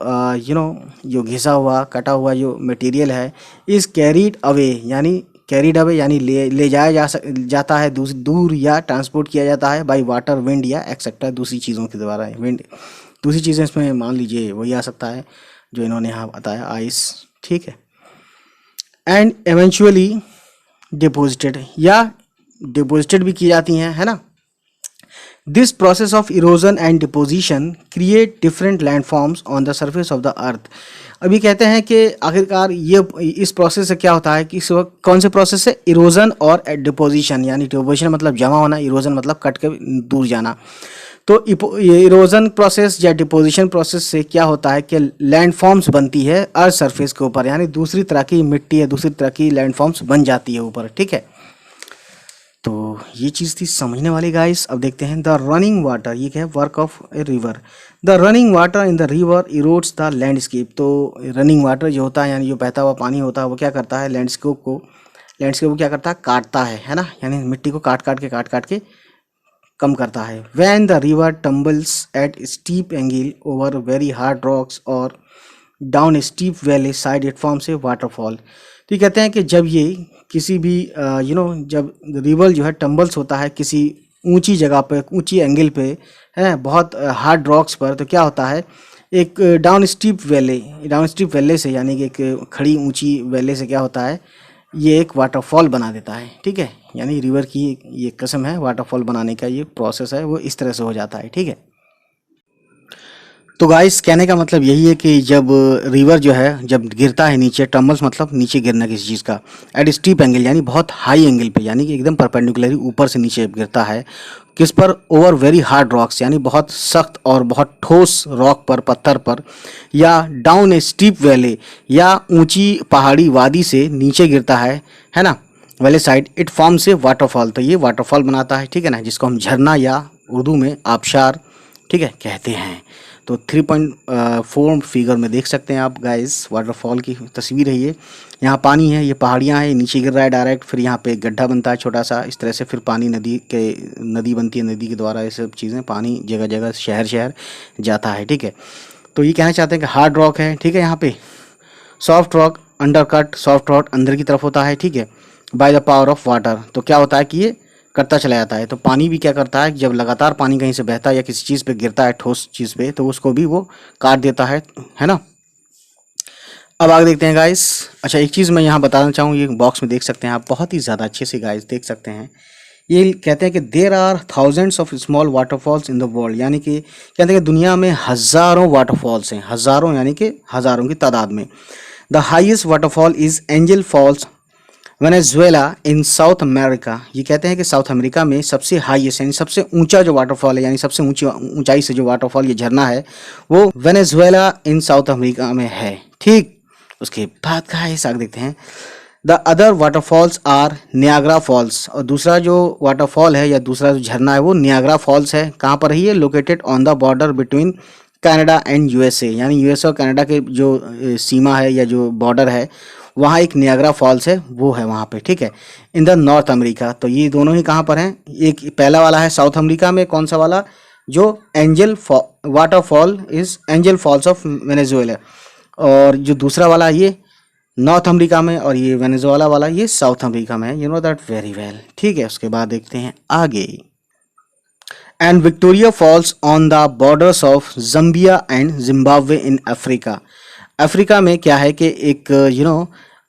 S1: जो घिसा हुआ, कटा हुआ जो मटेरियल है, इज कैरीड अवे, यानी कैरीड अवे यानी ले जाया जाता है दूर, या ट्रांसपोर्ट किया जाता है बाय वाटर, विंड या एक्सेट्रा, दूसरी चीज़ों के द्वारा। विंड, दूसरी चीज़ें इसमें मान लीजिए वही आ सकता है जो इन्होंने यहाँ बताया, आइस, ठीक है। एंड एवेंचुअली डिपोजिटेड, या डिपोजिटेड भी की जाती हैं, है ना। This process of erosion and deposition create different landforms on the surface of the अर्थ। अभी कहते हैं कि आखिरकार ये इस प्रोसेस से क्या होता है कि इस वक्त कौन से प्रोसेस से, इरोजन और डिपोजिशन, यानी डिपोजिशन मतलब जमा होना, इरोजन मतलब कट के दूर जाना। तो ये इरोजन प्रोसेस या डिपोजिशन प्रोसेस से क्या होता है कि लैंडफॉर्म्स बनती है अर्थ सरफेस के ऊपर, यानी दूसरी तरह की मिट्टी या दूसरी तरह की लैंडफॉर्म्स बन जाती है ऊपर, ठीक है। तो ये चीज़ थी समझने वाली गाइस। अब देखते हैं द रनिंग वाटर, ये क्या है, work of a river. The running water in the river erodes the landscape. तो रनिंग वाटर जो होता है, यानी जो बहता हुआ पानी होता है, वो क्या करता है, लैंडस्केप को क्या करता है, काटता है ना, यानी मिट्टी को काट काट के कम करता है। When the river tumbles at steep angle over very hard rocks और down steep valley side, it forms a waterfall. तो ये कहते हैं कि जब ये किसी भी जब रिवर जो है टम्बल्स होता है किसी ऊंची जगह पे, ऊंची एंगल पे, है बहुत हार्ड रॉक्स पर, तो क्या होता है, एक डाउन स्टीप वैले से, यानी कि एक खड़ी ऊंची वैले से क्या होता है, ये एक वाटरफॉल बना देता है, ठीक है। यानी रिवर की ये किस्म है, वाटरफॉल बनाने का ये प्रोसेस है, वो इस तरह से हो जाता है, ठीक है। तो गाइस कहने का मतलब यही है कि जब रिवर जो है जब गिरता है नीचे, टम्बल्स मतलब नीचे गिरना किसी चीज़ का, एट स्टीप एंगल यानी बहुत हाई एंगल पे, यानी कि एकदम परपेंडिकुलरली ऊपर से नीचे गिरता है, किस पर, ओवर वेरी हार्ड रॉक्स, यानी बहुत सख्त और बहुत ठोस रॉक पर, पत्थर पर, या डाउन ए स्टीप वैली, या ऊंची पहाड़ी वादी से नीचे गिरता है ना, valley side, it forms a waterfall. तो ये वाटरफॉल बनाता है, ठीक है ना, जिसको हम झरना या उर्दू में आबशार, ठीक है, कहते हैं। तो 3.4 फिगर में देख सकते हैं आप गाइस, वाटरफॉल की तस्वीर है ये। यहाँ पानी है, ये पहाड़ियाँ हैं, नीचे गिर रहा है डायरेक्ट, फिर यहाँ पे गड्ढा बनता है छोटा सा, इस तरह से फिर पानी नदी बनती है, नदी के द्वारा ये सब चीज़ें, पानी जगह जगह शहर जाता है, ठीक है। तो ये कहना चाहते हैं कि हार्ड रॉक है, ठीक है, यहाँ पे soft rock under cut, soft rock अंदर की तरफ होता है, ठीक है, by the power of water. तो क्या होता है कि ये करता चला जाता है। तो पानी भी क्या करता है, जब लगातार पानी कहीं से बहता है या किसी चीज़ पे गिरता है, ठोस चीज़ पे, तो उसको भी वो काट देता है ना। अब आगे देखते हैं गाइस। अच्छा एक चीज़ मैं यहाँ बताना चाहूँ, ये बॉक्स में देख सकते हैं आप, बहुत ही ज़्यादा अच्छे से गाइस देख सकते हैं। ये कहते हैं कि there are thousands of small waterfalls in the world, यानी कि कहते हैं कि दुनिया में हज़ारों वाटरफॉल्स हैं, हज़ारों यानी कि हज़ारों की तादाद में। The highest waterfall is Angel Falls Venezuela in South America, ये कहते हैं कि साउथ अमेरिका में सबसे हाईएस्ट यानी सबसे ऊंचा जो वाटरफॉल है, यानी सबसे ऊंची ऊंचाई से जो वाटरफॉल ये झरना है वो वेनेजुएला इन साउथ अमेरिका में है। ठीक, उसके बाद का है आगे देखते हैं। The other waterfalls are Niagara Falls, और दूसरा जो वाटरफॉल है या दूसरा जो झरना है वो नियाग्रा फॉल्स है। कहाँ पर है ये? Located on the border between Canada and USA, यानी यूएसए और कनाडा के जो सीमा है या जो बॉर्डर है वहाँ एक नियाग्रा फॉल्स है, वो है वहाँ पे। ठीक है, इन द नॉर्थ अमेरिका। तो ये दोनों ही कहाँ पर हैं? एक पहला वाला है साउथ अमेरिका में, कौन सा वाला? जो Angel waterfall is Angel Falls of Venezuela, और जो दूसरा वाला ये नॉर्थ अमेरिका में, और ये वेनेजुएला वाला ये साउथ अमेरिका में है। You know that very well. ठीक है, उसके बाद देखते हैं आगे। And Victoria falls on the borders of Zambia and Zimbabwe in Africa. Africa में क्या है कि एक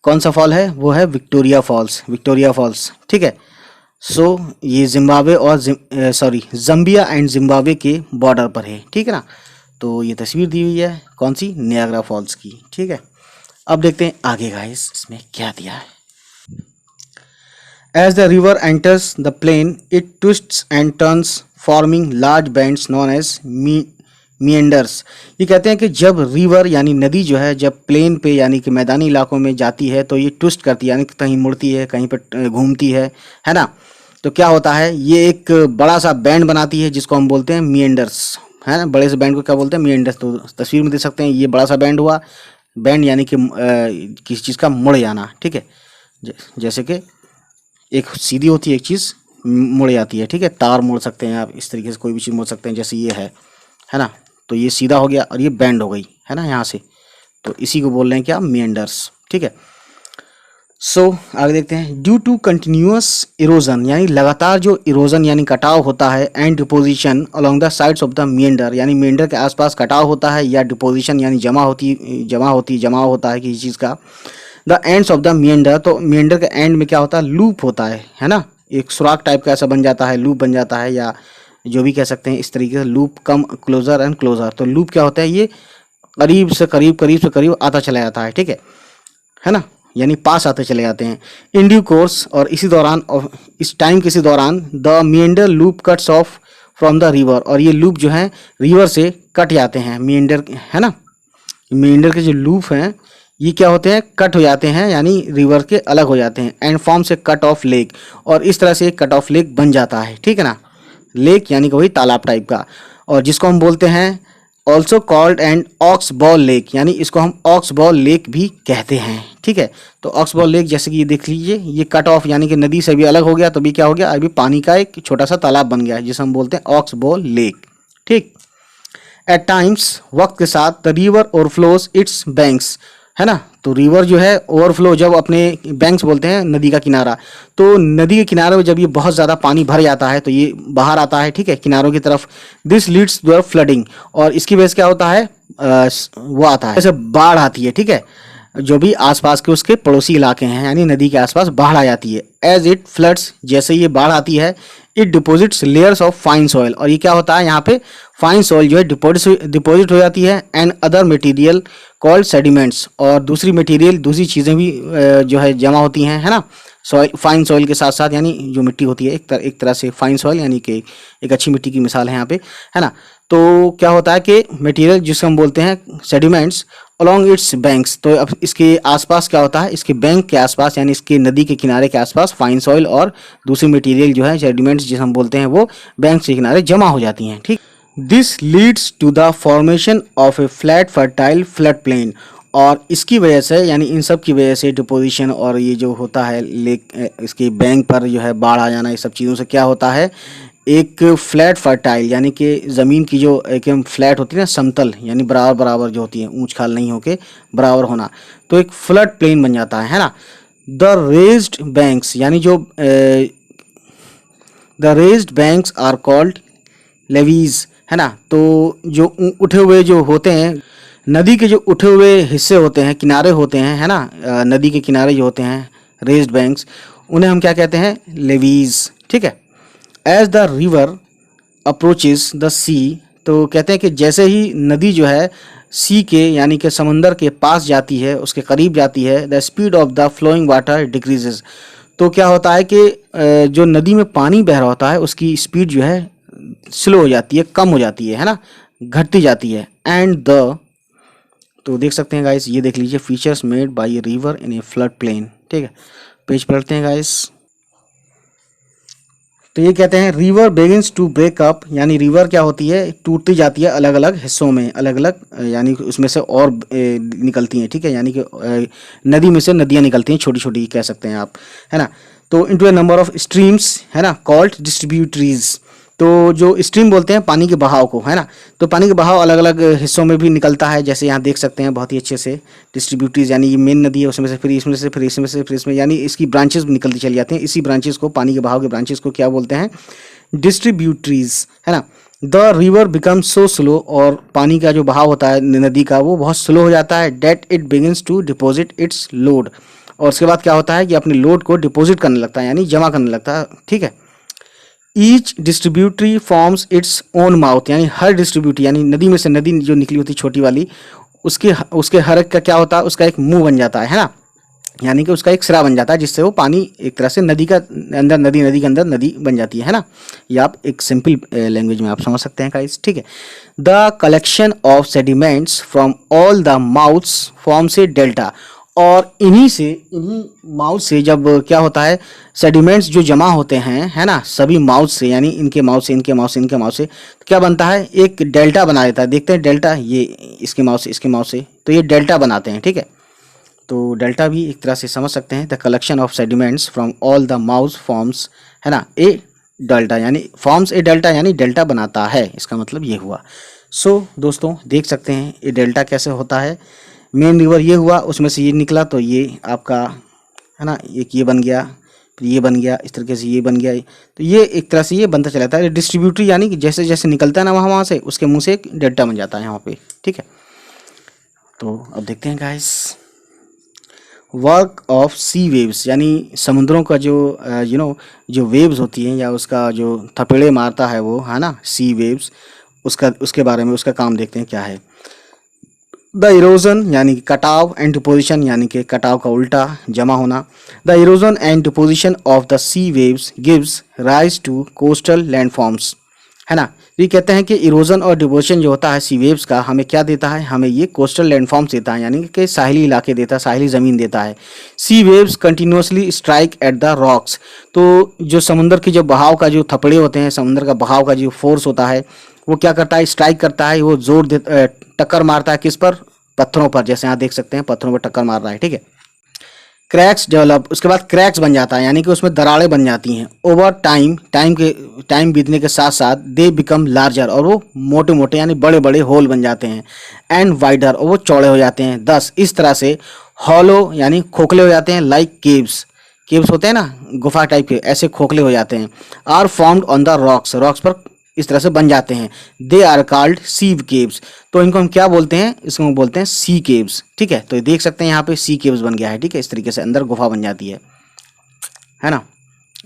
S1: कौन सा फॉल है? वो है विक्टोरिया फॉल्स, विक्टोरिया फॉल्स। ठीक है, सो ये जिम्बाब्वे और जम्बिया एंड जिम्बाब्वे के बॉर्डर पर है। ठीक है ना, तो ये तस्वीर दी हुई है कौन सी? नियाग्रा फॉल्स की। ठीक है, अब देखते हैं आगे गाइस इसमें क्या दिया है। As the river enters the plain, it twists and turns, forming large bands known as meanders. ये कहते हैं कि जब रिवर यानी नदी जो है जब प्लेन पे यानी कि मैदानी इलाकों में जाती है तो ये ट्विस्ट करती है, यानी कि कहीं मुड़ती है, कहीं पे घूमती है ना। तो क्या होता है? ये एक बड़ा सा बैंड बनाती है जिसको हम बोलते हैं मिएंडर्स, है ना। बड़े से बैंड को क्या बोलते हैं? मिएंडर्स। तो तस्वीर में देख सकते हैं ये बड़ा सा बैंड हुआ, बैंड यानी कि किसी चीज़ का मुड़ जाना। ठीक है, जैसे कि एक सीधी होती है एक चीज़ मुड़ जाती है। ठीक है, तार मोड़ सकते हैं आप, इस तरीके से कोई भी चीज़ मोड़ सकते हैं, जैसे ये है ना। तो ये सीधा हो गया और ये बैंड हो गई, है ना, यहाँ से। तो इसी को बोल रहे हैं क्या? मिएंडर्स। ठीक है, सो आगे देखते हैं। ड्यू टू कंटिन्यूअस इरोजन, यानी लगातार जो इरोजन यानी कटाव होता है, and deposition along the sides of the meander, यानी मिएंडर के आसपास कटाव होता है, या डिपोजिशन यानी जमाव होता है किसी चीज़ का। द एंड्स ऑफ द मिएंडर, तो मिएंडर के एंड में क्या होता है? लूप होता है ना, एक सुराख टाइप का ऐसा बन जाता है, लूप बन जाता है, या जो भी कह सकते हैं इस तरीके से। Loop come closer and closer, तो लूप क्या होता है? ये करीब से करीब आता चला जाता है। ठीक है ना, यानी पास आते चले जाते हैं। इन ड्यू कोर्स, और इस टाइम के इसी दौरान the meander loop cuts off from the river, और ये लूप जो है रिवर से कट जाते हैं। मिएंडर, है ना, मिएंडर के जो लूप हैं ये क्या होते हैं? कट हो जाते हैं, यानी रिवर के अलग हो जाते हैं। एंड फॉर्म से कट ऑफ लेक, और इस तरह से एक कट ऑफ लेक बन जाता है। ठीक है ना, लेक यानी कि वही तालाब टाइप का, और जिसको हम बोलते हैं also called and oxbow lake, यानी इसको हम ऑक्स बॉल लेक भी कहते हैं। ठीक है, तो ऑक्स बॉल लेक जैसे कि ये देख लीजिए, ये कट ऑफ यानी कि नदी से भी अलग हो गया, तो भी क्या हो गया? अभी पानी का एक छोटा सा तालाब बन गया जिसे हम बोलते हैं ऑक्स बॉल लेक। ठीक, एट टाइम्स, वक्त के साथ, the river overflows it's banks, है ना। तो रिवर जो है ओवरफ्लो, जब अपने बैंक्स बोलते हैं नदी का किनारा, तो नदी के किनारे में जब ये बहुत ज़्यादा पानी भर जाता है तो ये बाहर आता है। ठीक है, किनारों की तरफ। दिस लीड्स टू फ्लडिंग, और इसकी वजह से क्या होता है? वो आता है जैसे बाढ़ आती है। ठीक है, जो भी आसपास के उसके पड़ोसी इलाके हैं यानी नदी के आसपास बाढ़ आ जाती है। एज इट फ्लड्स, जैसे ये बाढ़ आती है, it deposits layers of fine soil, और ये क्या होता है? यहाँ पे फाइन सॉइल जो है डिपोजिट हो जाती है। And other material called sediments, और दूसरी मटेरियल, दूसरी चीज़ें भी जो है जमा होती हैं, है ना। सॉइल, फाइन सॉइल के साथ साथ, यानी जो मिट्टी होती है एक तरह से फाइन सॉइल, यानी कि एक अच्छी मिट्टी की मिसाल है यहाँ पे, है ना। तो क्या होता है कि मटेरियल जिसे हम बोलते हैं सेडिमेंट्स अलोंग इट्स बैंक्स, तो अब इसके आसपास क्या होता है? इसके बैंक के आसपास यानी इसके नदी के किनारे के आसपास फाइन सॉइल और दूसरी मटेरियल जो है सेडिमेंट्स जिसे हम बोलते हैं वो बैंक के किनारे जमा हो जाती हैं। ठीक, this leads to the formation of a flat fertile flood plain, और इसकी वजह से यानी इन सब की वजह से डिपोजिशन और ये जो होता है लेक, इसके बैंक पर जो है बाढ़ आ जाना, ये सब चीज़ों से क्या होता है? एक फ्लैट फर्टाइल यानी कि ज़मीन की जो एकदम फ्लैट होती है ना, समतल, यानी बराबर जो होती है, ऊंच खाल नहीं होके बराबर होना, तो एक फ्लड प्लेन बन जाता है ना। द रेज्ड बैंक्स, यानी जो the raised banks are called levees, है ना। तो जो उठे हुए जो होते हैं, नदी के जो उठे हुए हिस्से होते हैं, किनारे होते हैं, है ना, नदी के किनारे जो होते हैं रेज्ड बैंक्स, उन्हें हम क्या कहते हैं? लेवीज। ठीक है, as the river approaches the sea, तो कहते हैं कि जैसे ही नदी जो है सी के यानी कि समंदर के पास जाती है, उसके करीब जाती है, the speed of the flowing water decreases. तो क्या होता है कि जो नदी में पानी बह रहा होता है उसकी स्पीड जो है स्लो हो जाती है, कम हो जाती है ना, घटती जाती है। एंड द, तो देख सकते हैं गाइस, ये देख लीजिए, features made by a river in a flood plain. ठीक है, पेज पलटते हैं गाइस। तो ये कहते हैं river begins to break up, यानी रिवर क्या होती है, टूटती जाती है अलग अलग हिस्सों में, अलग अलग यानी उसमें से और निकलती हैं। ठीक है, यानी कि नदी में से नदियाँ निकलती हैं, छोटी छोटी कह सकते हैं आप, है ना। तो into A number of streams, है ना, कॉल्ड डिस्ट्रीब्यूटरीज। तो जो स्ट्रीम बोलते हैं पानी के बहाव को, है ना। तो पानी के बहाव अलग अलग हिस्सों में भी निकलता है, जैसे यहाँ देख सकते हैं बहुत ही अच्छे से, डिस्ट्रीब्यूटरीज यानी ये मेन नदी है, उसमें से फिर इसमें से फिर इसमें से फिर इसमें, यानी इसकी ब्रांचेस निकलती चली जाती हैं। इसी ब्रांचेस को, पानी के बहाव के ब्रांचेस को क्या बोलते हैं, डिस्ट्रीब्यूटरीज, है ना। The river become so slow, और पानी का जो बहाव होता है नदी का वो बहुत स्लो हो जाता है, that it begins to deposit its load. और उसके बाद क्या होता है कि अपने लोड को डिपॉजिट करने लगता है, यानी जमा करने लगता है। ठीक है, each distributary forms its own mouth, यानी हर डिस्ट्रीब्यूटरी यानी नदी में से नदी जो निकली होती है छोटी वाली, उसके हर एक का क्या होता है, उसका एक मुंह बन जाता है ना, यानी कि उसका एक सिरा बन जाता है, जिससे वो पानी एक तरह से नदी का अंदर, नदी के अंदर नदी बन जाती है ना। ये आप एक सिंपल लैंग्वेज में आप समझ सकते हैं गाइस। ठीक है, the collection of sediments from all the mouths forms a delta. और इन्हीं माउथ से जब क्या होता है, सेडिमेंट्स जो जमा होते हैं, है ना, सभी माउथ से, यानी इनके माउथ से, इनके माउथ से, इनके माउथ से, तो क्या बनता है, एक डेल्टा बना देता है। देखते हैं डेल्टा, ये इसके माउथ से, इसके माउथ से, तो ये डेल्टा बनाते हैं। ठीक है, तो डेल्टा भी एक तरह से समझ सकते हैं, the collection of sediments from all the mouth forms, है ना, ए डेल्टा, यानी फॉर्म्स ए डेल्टा, यानी डेल्टा बनाता है, इसका मतलब ये हुआ। सो दोस्तों देख सकते हैं ये डेल्टा कैसे होता है। मेन रिवर ये हुआ, उसमें से ये निकला, तो ये आपका, है ना, एक ये बन गया, फिर ये बन गया, इस तरीके से ये बन गया। तो ये एक तरह से ये बनता चला जाता है डिस्ट्रीब्यूटरी, यानी कि जैसे जैसे निकलता है ना वहाँ से, उसके मुँह से एक डेल्टा बन जाता है यहाँ पे। ठीक है, तो अब देखते हैं guys, work of sea waves, यानी समुद्रों का जो जो वेव्स होती हैं, या उसका जो थपेड़े मारता है वो, है ना, सी वेव्स, उसके बारे में, उसका काम देखते हैं क्या है। द इरोजन यानी कि कटाव, एंड डिपोजिशन यानी कि कटाव का उल्टा, जमा होना। The erosion and deposition of the sea waves gives rise to coastal landforms, है ना। ये कहते हैं कि इरोजन और डिपोजिशन जो होता है सी वेव्स का, हमें क्या देता है, हमें ये कोस्टल लैंडफॉर्म्स देता है, यानी कि साहिली इलाके देता है, साहिली ज़मीन देता है। Sea waves continuously strike at the rocks. तो जो समुद्र की जो बहाव का जो थपड़े होते हैं, समुद्र का बहाव का जो फोर्स होता है, वो क्या करता है, स्ट्राइक करता है, वो जोर दे, टक्कर मारता है किस पर, पत्थरों पर, जैसे यहाँ देख सकते हैं पत्थरों पर टक्कर मार रहा है। ठीक है, क्रैक्स डेवलप, उसके बाद क्रैक्स बन जाता है, यानी कि उसमें दरारें बन जाती हैं। ओवर टाइम बीतने के साथ साथ दे बिकम लार्जर, और वो मोटे मोटे यानी बड़े बड़े होल बन जाते हैं। एंड वाइडर, और वो चौड़े हो जाते हैं। दस इस तरह से हॉलो यानी खोखले हो जाते हैं, लाइक केव्स, केव्स होते हैं ना गुफा टाइप के, ऐसे खोखले हो जाते हैं। Are formed on the rocks, rocks पर इस तरह से बन जाते हैं। They are called sea caves, तो इनको हम क्या बोलते हैं, इसको बोलते हैं सी केव्स। ठीक है, तो ये देख सकते हैं यहाँ पे सी केव्स बन गया है। ठीक है, इस तरीके से अंदर गुफा बन जाती है ना।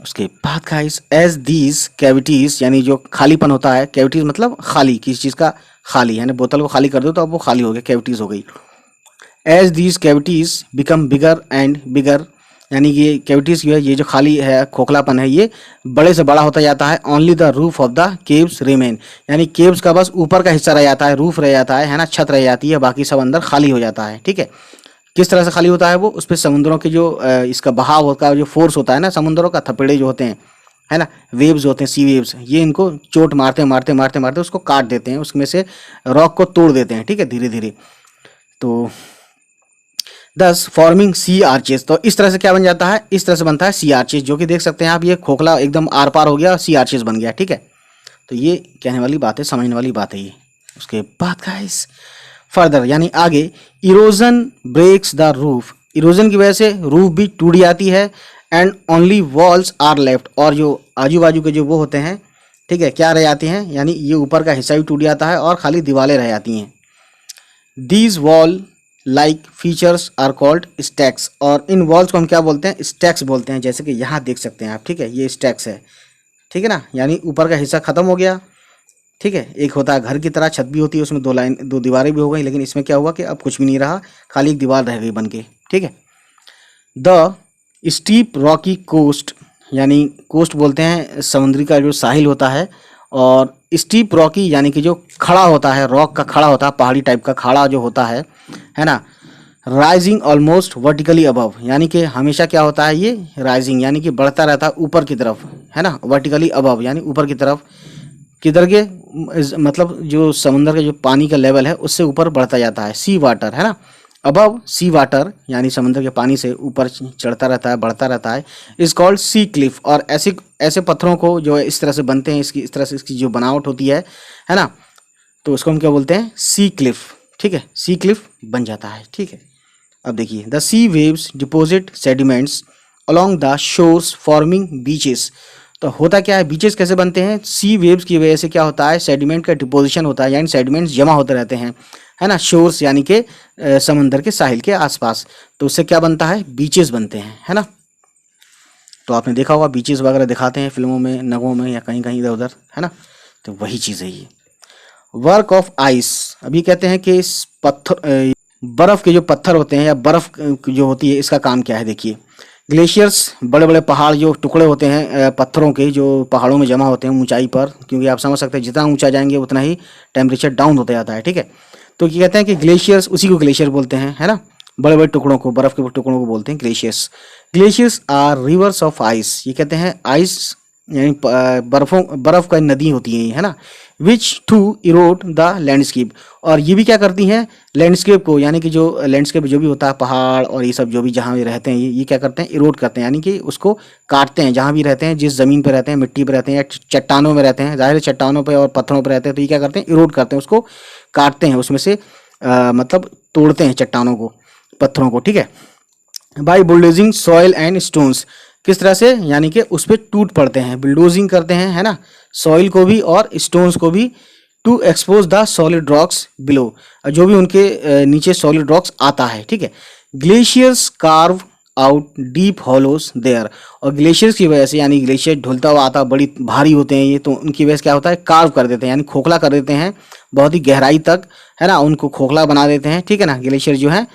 S1: उसके बाद गाइस, एज दीज कैविटीज, यानी जो खालीपन होता है, कैविटीज मतलब खाली, किसी चीज़ का खाली, यानी बोतल को खाली कर दो तो अब वो खाली हो गया, कैविटीज हो गई। As these cavities become bigger and bigger, यानी ये कैविटीज जो है, ये जो खाली है, खोखलापन है, ये बड़े से बड़ा होता जाता है। Only the roof of the caves remain, यानी केव्स का बस ऊपर का हिस्सा रह जाता है, रूफ रह जाता है ना, छत रह जाती है, बाकी सब अंदर खाली हो जाता है। ठीक है, किस तरह से खाली होता है वो, उस पर समुद्रों के जो इसका बहाव होता, जो फोर्स होता है ना, समुद्रों का थपेड़े जो होते हैं, है ना, वेव्स होते हैं, सी वेव्स, ये इनको चोट मारते मारते मारते मारते उसको काट देते हैं, उसमें से रॉक को तोड़ देते हैं। ठीक है, धीरे धीरे, तो दस फॉर्मिंग सी आर्चेस, तो इस तरह से क्या बन जाता है, इस तरह से बनता है सी आर्चेस, जो कि देख सकते हैं आप, ये खोखला एकदम आर पार हो गया, सी आर्चेस बन गया। ठीक है, तो ये कहने वाली बात है, समझने वाली बात है ये। उसके बाद गाइस फर्दर, यानी आगे, erosion breaks the roof, erosion की वजह से रूफ भी टूट जाती है। And only walls are left, और जो आजू बाजू के जो वो होते हैं, ठीक है, क्या रह जाती हैं, यानी ये ऊपर का हिस्सा भी टूट जाता है और खाली दीवारें रह जाती हैं। These wall like features are called stacks, और इन वॉल्स को हम क्या बोलते हैं, स्टैक्स बोलते हैं, जैसे कि यहाँ देख सकते हैं आप। ठीक है, ये स्टैक्स है, ठीक है ना, यानी ऊपर का हिस्सा खत्म हो गया, ठीक है। एक होता है घर की तरह, छत भी होती है, उसमें दो दीवारें भी हो गई, लेकिन इसमें क्या हुआ कि अब कुछ भी नहीं रहा, खाली एक दीवार रह गई बन के, ठीक है। द स्टीप रॉकी कोस्ट, यानी कोस्ट बोलते हैं समुद्री का जो साहिल होता है, और स्टीप रॉकी यानी कि जो खड़ा होता है, रॉक का खड़ा होता है, पहाड़ी टाइप का खड़ा जो होता है ना। राइजिंग ऑलमोस्ट वर्टिकली अबव, यानी कि हमेशा क्या होता है, ये राइजिंग यानी कि बढ़ता रहता है ऊपर की तरफ, है ना। वर्टिकली अबव यानी ऊपर की तरफ, किधर के, मतलब जो समंदर का जो पानी का लेवल है उससे ऊपर बढ़ता जाता है, सी वाटर, है ना। अबव सी वाटर यानी समंदर के पानी से ऊपर चढ़ता रहता है, बढ़ता रहता है, इज कॉल्ड सी क्लिफ। और ऐसे ऐसे पत्थरों को जो इस तरह से बनते हैं, इसकी इस तरह से इसकी जो बनावट होती है ना, तो उसको हम क्या बोलते हैं, सी क्लिफ, ठीक है। सी क्लिफ बन जाता है, ठीक है। अब देखिए, the sea waves deposit sediments along the shores forming beaches. तो होता क्या है, बीचेस कैसे बनते हैं, सी वेव्स की वजह से क्या होता है, सेडिमेंट का डिपोजिशन होता है, यानी सेडिमेंट्स जमा होते रहते हैं, है ना। शोर्स यानी कि समंदर के साहिल के आसपास, तो उससे क्या बनता है, बीचेस बनते हैं, है ना। तो आपने देखा होगा बीचेस वगैरह दिखाते हैं फिल्मों में, नगों में, या कहीं कहीं इधर उधर, है ना। तो वही चीज़ है ये। वर्क ऑफ आइस, अभी कहते हैं कि इस पत्थर, बर्फ़ के जो पत्थर होते हैं या बर्फ़ जो होती है, इसका काम क्या है, देखिए। ग्लेशियर्स, बड़े बड़े पहाड़ जो टुकड़े होते हैं पत्थरों के, जो पहाड़ों में जमा होते हैं ऊंचाई पर, क्योंकि आप समझ सकते हैं जितना ऊंचा जाएंगे उतना ही टेम्परेचर डाउन होता जाता है, ठीक है। तो क्या कहते हैं कि ग्लेशियर्स, उसी को ग्लेशियर बोलते हैं, है ना। बड़े बड़े टुकड़ों को, बर्फ़ के टुकड़ों को बोलते हैं glaciers. Glaciers are rivers of ice, ये कहते हैं आइस यानी बर्फ़ का नदी होती है ये, है ना। विच टू इरोड द लैंडस्केप, और ये भी क्या करती हैं, लैंडस्केप को, यानी कि जो लैंडस्केप जो भी होता है, पहाड़ और ये सब जो भी जहाँ भी रहते हैं, ये क्या करते हैं, इरोड करते हैं, यानी कि उसको काटते हैं। जहाँ भी रहते हैं, जिस ज़मीन पे रहते हैं, मिट्टी पे रहते हैं या चट्टानों में रहते हैं, ज़ाहिर है चट्टानों पे और पत्थरों पे रहते हैं, तो ये क्या करते हैं, इरोड करते हैं, उसको काटते हैं, उसमें से मतलब तोड़ते हैं चट्टानों को, पत्थरों को, ठीक है। By bulldozing soil and stones, किस तरह से, यानी कि उस पर टूट पड़ते हैं, बुलडोजिंग करते हैं, है ना, सॉइल को भी और स्टोन्स को भी, to expose the solid rocks below, जो भी उनके नीचे सॉलिड रॉक्स आता है, ठीक है। Glaciers carve out deep hollows there, और ग्लेशियर्स की वजह से, यानी ग्लेशियर ढुलता हुआ आता, बड़ी भारी होते हैं ये, तो उनकी वजह से क्या होता है, कार्व कर देते हैं, यानी खोखला कर देते हैं बहुत ही गहराई तक, है ना, उनको खोखला बना देते हैं, ठीक है ना, ग्लेशियर जो है।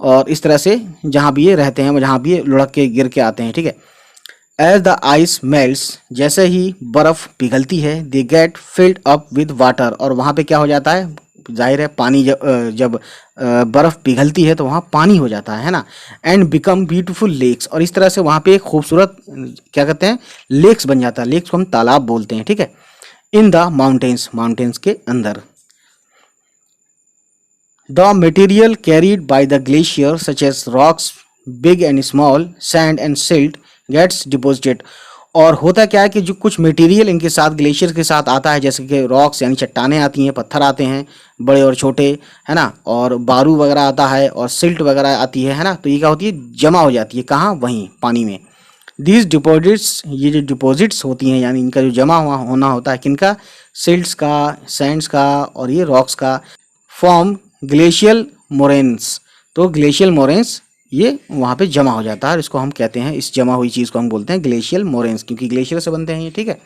S1: और इस तरह से जहाँ भी ये रहते हैं, जहाँ भी ये लुढ़क के गिर के आते हैं, ठीक है। एज द आइस मेल्ट्स, जैसे ही बर्फ़ पिघलती है, they get filled up with water, और वहाँ पे क्या हो जाता है, जाहिर है पानी, जब बर्फ़ पिघलती है तो वहाँ पानी हो जाता है ना। एंड बिकम ब्यूटीफुल लेक्स, और इस तरह से वहाँ पे एक खूबसूरत क्या कहते हैं, लेक्स बन जाता है, लेक्स को हम तालाब बोलते हैं, ठीक है। इन द माउंटेन्स, माउंटेन्स के अंदर। The material carried by the glacier, such as rocks, big and small, sand and silt, gets deposited. और होता क्या है कि जो कुछ मटेरियल इनके साथ, ग्लेशियर के साथ आता है, जैसे कि रॉक्स यानी चट्टानें आती हैं, पत्थर आते हैं बड़े और छोटे, है ना, और बारू वगैरह आता है, और सिल्ट वगैरह आती है ना, तो ये क्या होती है, जमा हो जाती है, कहाँ, वहीं पानी में। दीज डिपॉजिट्स, ये जो डिपॉजिट्स होती हैं, यानी इनका जो जमा हुआ होना होता है, किनका, सिल्ट्स का, सैंड्स का और ये रॉक्स का, फॉर्म ग्लेशियल मोरेन्स। तो ग्लेशियल मोरेन्स ये वहाँ पे जमा हो जाता है, और इसको हम कहते हैं, इस जमा हुई चीज़ को हम बोलते हैं ग्लेशियल मोरेन्स, क्योंकि ग्लेशियर से बनते हैं ये, ठीक है।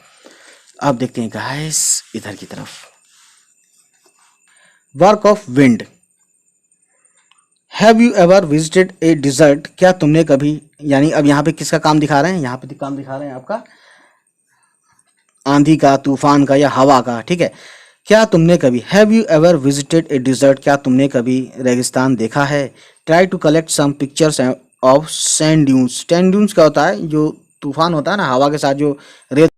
S1: अब देखते हैं गाइस इधर की तरफ, work of wind. Have you ever visited a desert, क्या तुमने कभी, यानी अब यहाँ पे किसका काम दिखा रहे हैं, यहाँ पे काम दिखा रहे हैं आपका आंधी का, तूफान का या हवा का, ठीक है। क्या तुमने कभी, have you ever visited a desert, क्या तुमने कभी रेगिस्तान देखा है। Try to collect some pictures of sand dunes. Sand dunes क्या होता है, जो तूफान होता है ना, हवा के साथ जो रेत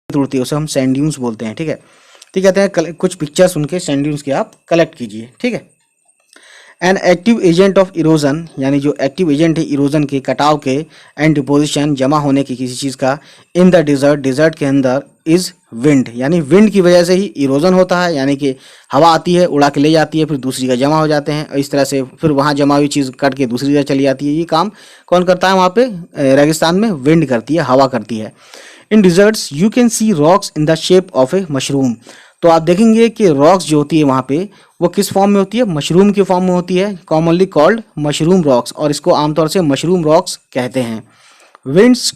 S1: उड़ती है, उसे हम सैंड ड्यून्स बोलते हैं, ठीक है। ठीक कहते हैं कुछ पिक्चर्स उनके सैंड ड्यून्स के आप कलेक्ट कीजिए, ठीक है। An active agent of erosion, यानी जो एक्टिव एजेंट है इरोजन के, कटाव के, एंड डिपोजिशन, जमा होने की किसी चीज़ का, इन द डिजर्ट, डिजर्ट के अंदर, इज विंड, यानी विंड की वजह से ही इरोजन होता है, यानी कि हवा आती है, उड़ा के ले जाती है, फिर दूसरी जगह जमा हो जाते हैं, इस तरह से फिर वहाँ जमा हुई चीज़ कट के दूसरी जगह चली जाती है। ये काम कौन करता है वहाँ पे, रेगिस्तान में विंड करती है, हवा करती है। In deserts you can see rocks in the shape of a mushroom. तो आप देखेंगे कि रॉक्स जो होती है वहाँ पे, वो किस फॉर्म में होती है, मशरूम की फॉर्म में होती है, कॉमनली कॉल्ड मशरूम रॉक्स, और इसको आमतौर से मशरूम रॉक्स कहते हैं। Winds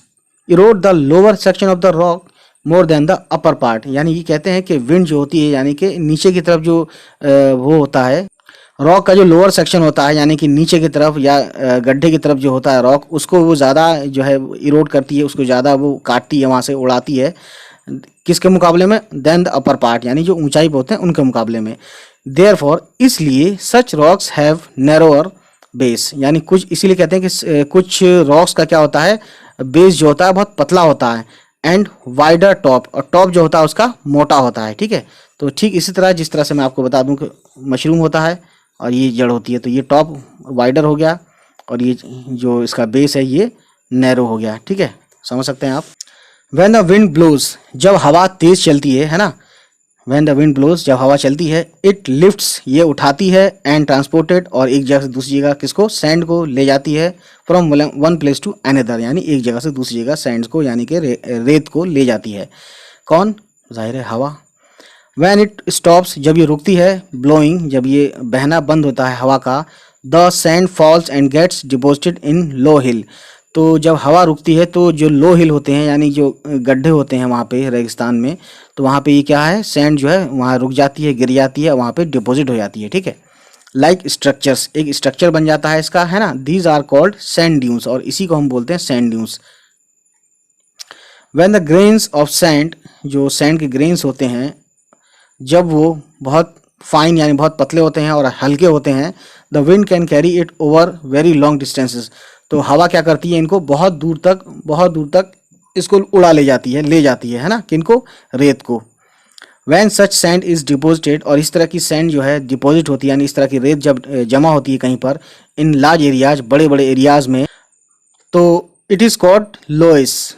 S1: Erode the lower section of the rock, more than the upper part, यानी ये कहते हैं कि विंड जो होती है यानी कि नीचे की तरफ जो वो होता है रॉक का जो लोअर सेक्शन होता है यानी कि नीचे की तरफ या गड्ढे की तरफ जो होता है रॉक, उसको वो ज़्यादा जो है इरोड करती है, उसको ज़्यादा वो काटती है, वहाँ से उड़ाती है। किसके मुकाबले में? देन द अपर पार्ट, यानी जो ऊंचाई पे होते हैं उनके मुकाबले में। देयरफॉर, इसलिए सच रॉक्स हैव नैरोअर बेस, यानी कुछ इसीलिए कहते हैं कि कुछ रॉक्स का क्या होता है, बेस जो होता है बहुत पतला होता है, एंड वाइडर टॉप, और टॉप जो होता है उसका मोटा होता है। ठीक है, तो ठीक इसी तरह जिस तरह से मैं आपको बता दूं कि मशरूम होता है और ये जड़ होती है, तो ये टॉप वाइडर हो गया और ये जो इसका बेस है ये नैरो हो गया। ठीक है, समझ सकते हैं आप। व्हेन द विंड ब्लोज, जब हवा तेज चलती है ना, व्हेन द विंड ब्लोज, जब हवा चलती है, इट लिफ्ट्स, ये उठाती है, एंड ट्रांसपोर्टेड, और एक जगह से दूसरी जगह किसको? सैंड को ले जाती है, from one place to another, यानी एक जगह से दूसरी जगह सैंड को यानी कि रेत को ले जाती है। कौन? जाहिर है हवा। व्हेन इट स्टॉप्स, जब ये रुकती है, ब्लोइंग, जब ये बहना बंद होता है हवा का, the sand falls and gets deposited in low hill, तो जब हवा रुकती है तो जो लो हिल होते हैं यानी जो गड्ढे होते हैं वहाँ पे रेगिस्तान में, तो वहाँ पे ये क्या है, सैंड जो है वहाँ रुक जाती है, गिर जाती है, वहाँ पे डिपॉजिट हो जाती है। ठीक है, लाइक स्ट्रक्चर्स, एक स्ट्रक्चर बन जाता है इसका, है ना। These are called sand dunes, और इसी को हम बोलते हैं sand dunes. When the grains of sand, जो सैंड के ग्रेन्स होते हैं जब वो बहुत फाइन यानी बहुत पतले होते हैं और हल्के होते हैं, the wind can carry it over very long distances, तो हवा क्या करती है, इनको बहुत दूर तक इसको उड़ा ले जाती है ना, किनको? रेत को। When such sand is deposited, और इस तरह की सैंड जो है डिपॉजिट होती है यानी इस तरह की रेत जब जमा होती है कहीं पर, इन लार्ज एरियाज, बड़े बड़े एरियाज में, तो इट इज कॉल्ड लोइस,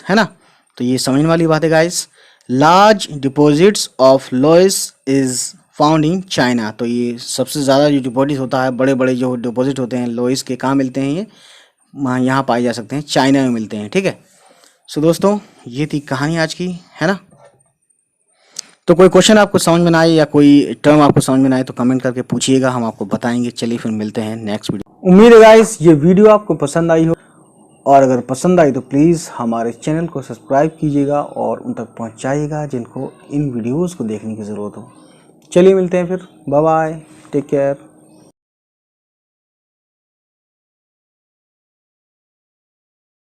S1: है ना। तो ये समझने वाली बात है guys. Large deposits of loess is found in China, तो ये सबसे ज़्यादा जो डिपॉजिट होता है, बड़े बड़े जो डिपॉजिट होते हैं लोइस के, कहाँ मिलते हैं ये? यहाँ पाए जा सकते हैं, चाइना में मिलते हैं। ठीक है, सो दोस्तों ये थी कहानी आज की, है ना। तो कोई क्वेश्चन आपको समझ में ना आए या कोई टर्म आपको समझ में ना आए तो कमेंट करके पूछिएगा, हम आपको बताएंगे। चलिए फिर मिलते हैं नेक्स्ट वीडियो। उम्मीद है गाइस ये वीडियो आपको पसंद आई हो, और अगर पसंद आई तो प्लीज़ हमारे चैनल को सब्सक्राइब कीजिएगा और उन तक पहुंचाइएगा जिनको इन वीडियोस को देखने की ज़रूरत हो। चलिए मिलते हैं फिर, बाय बाय, टेक केयर।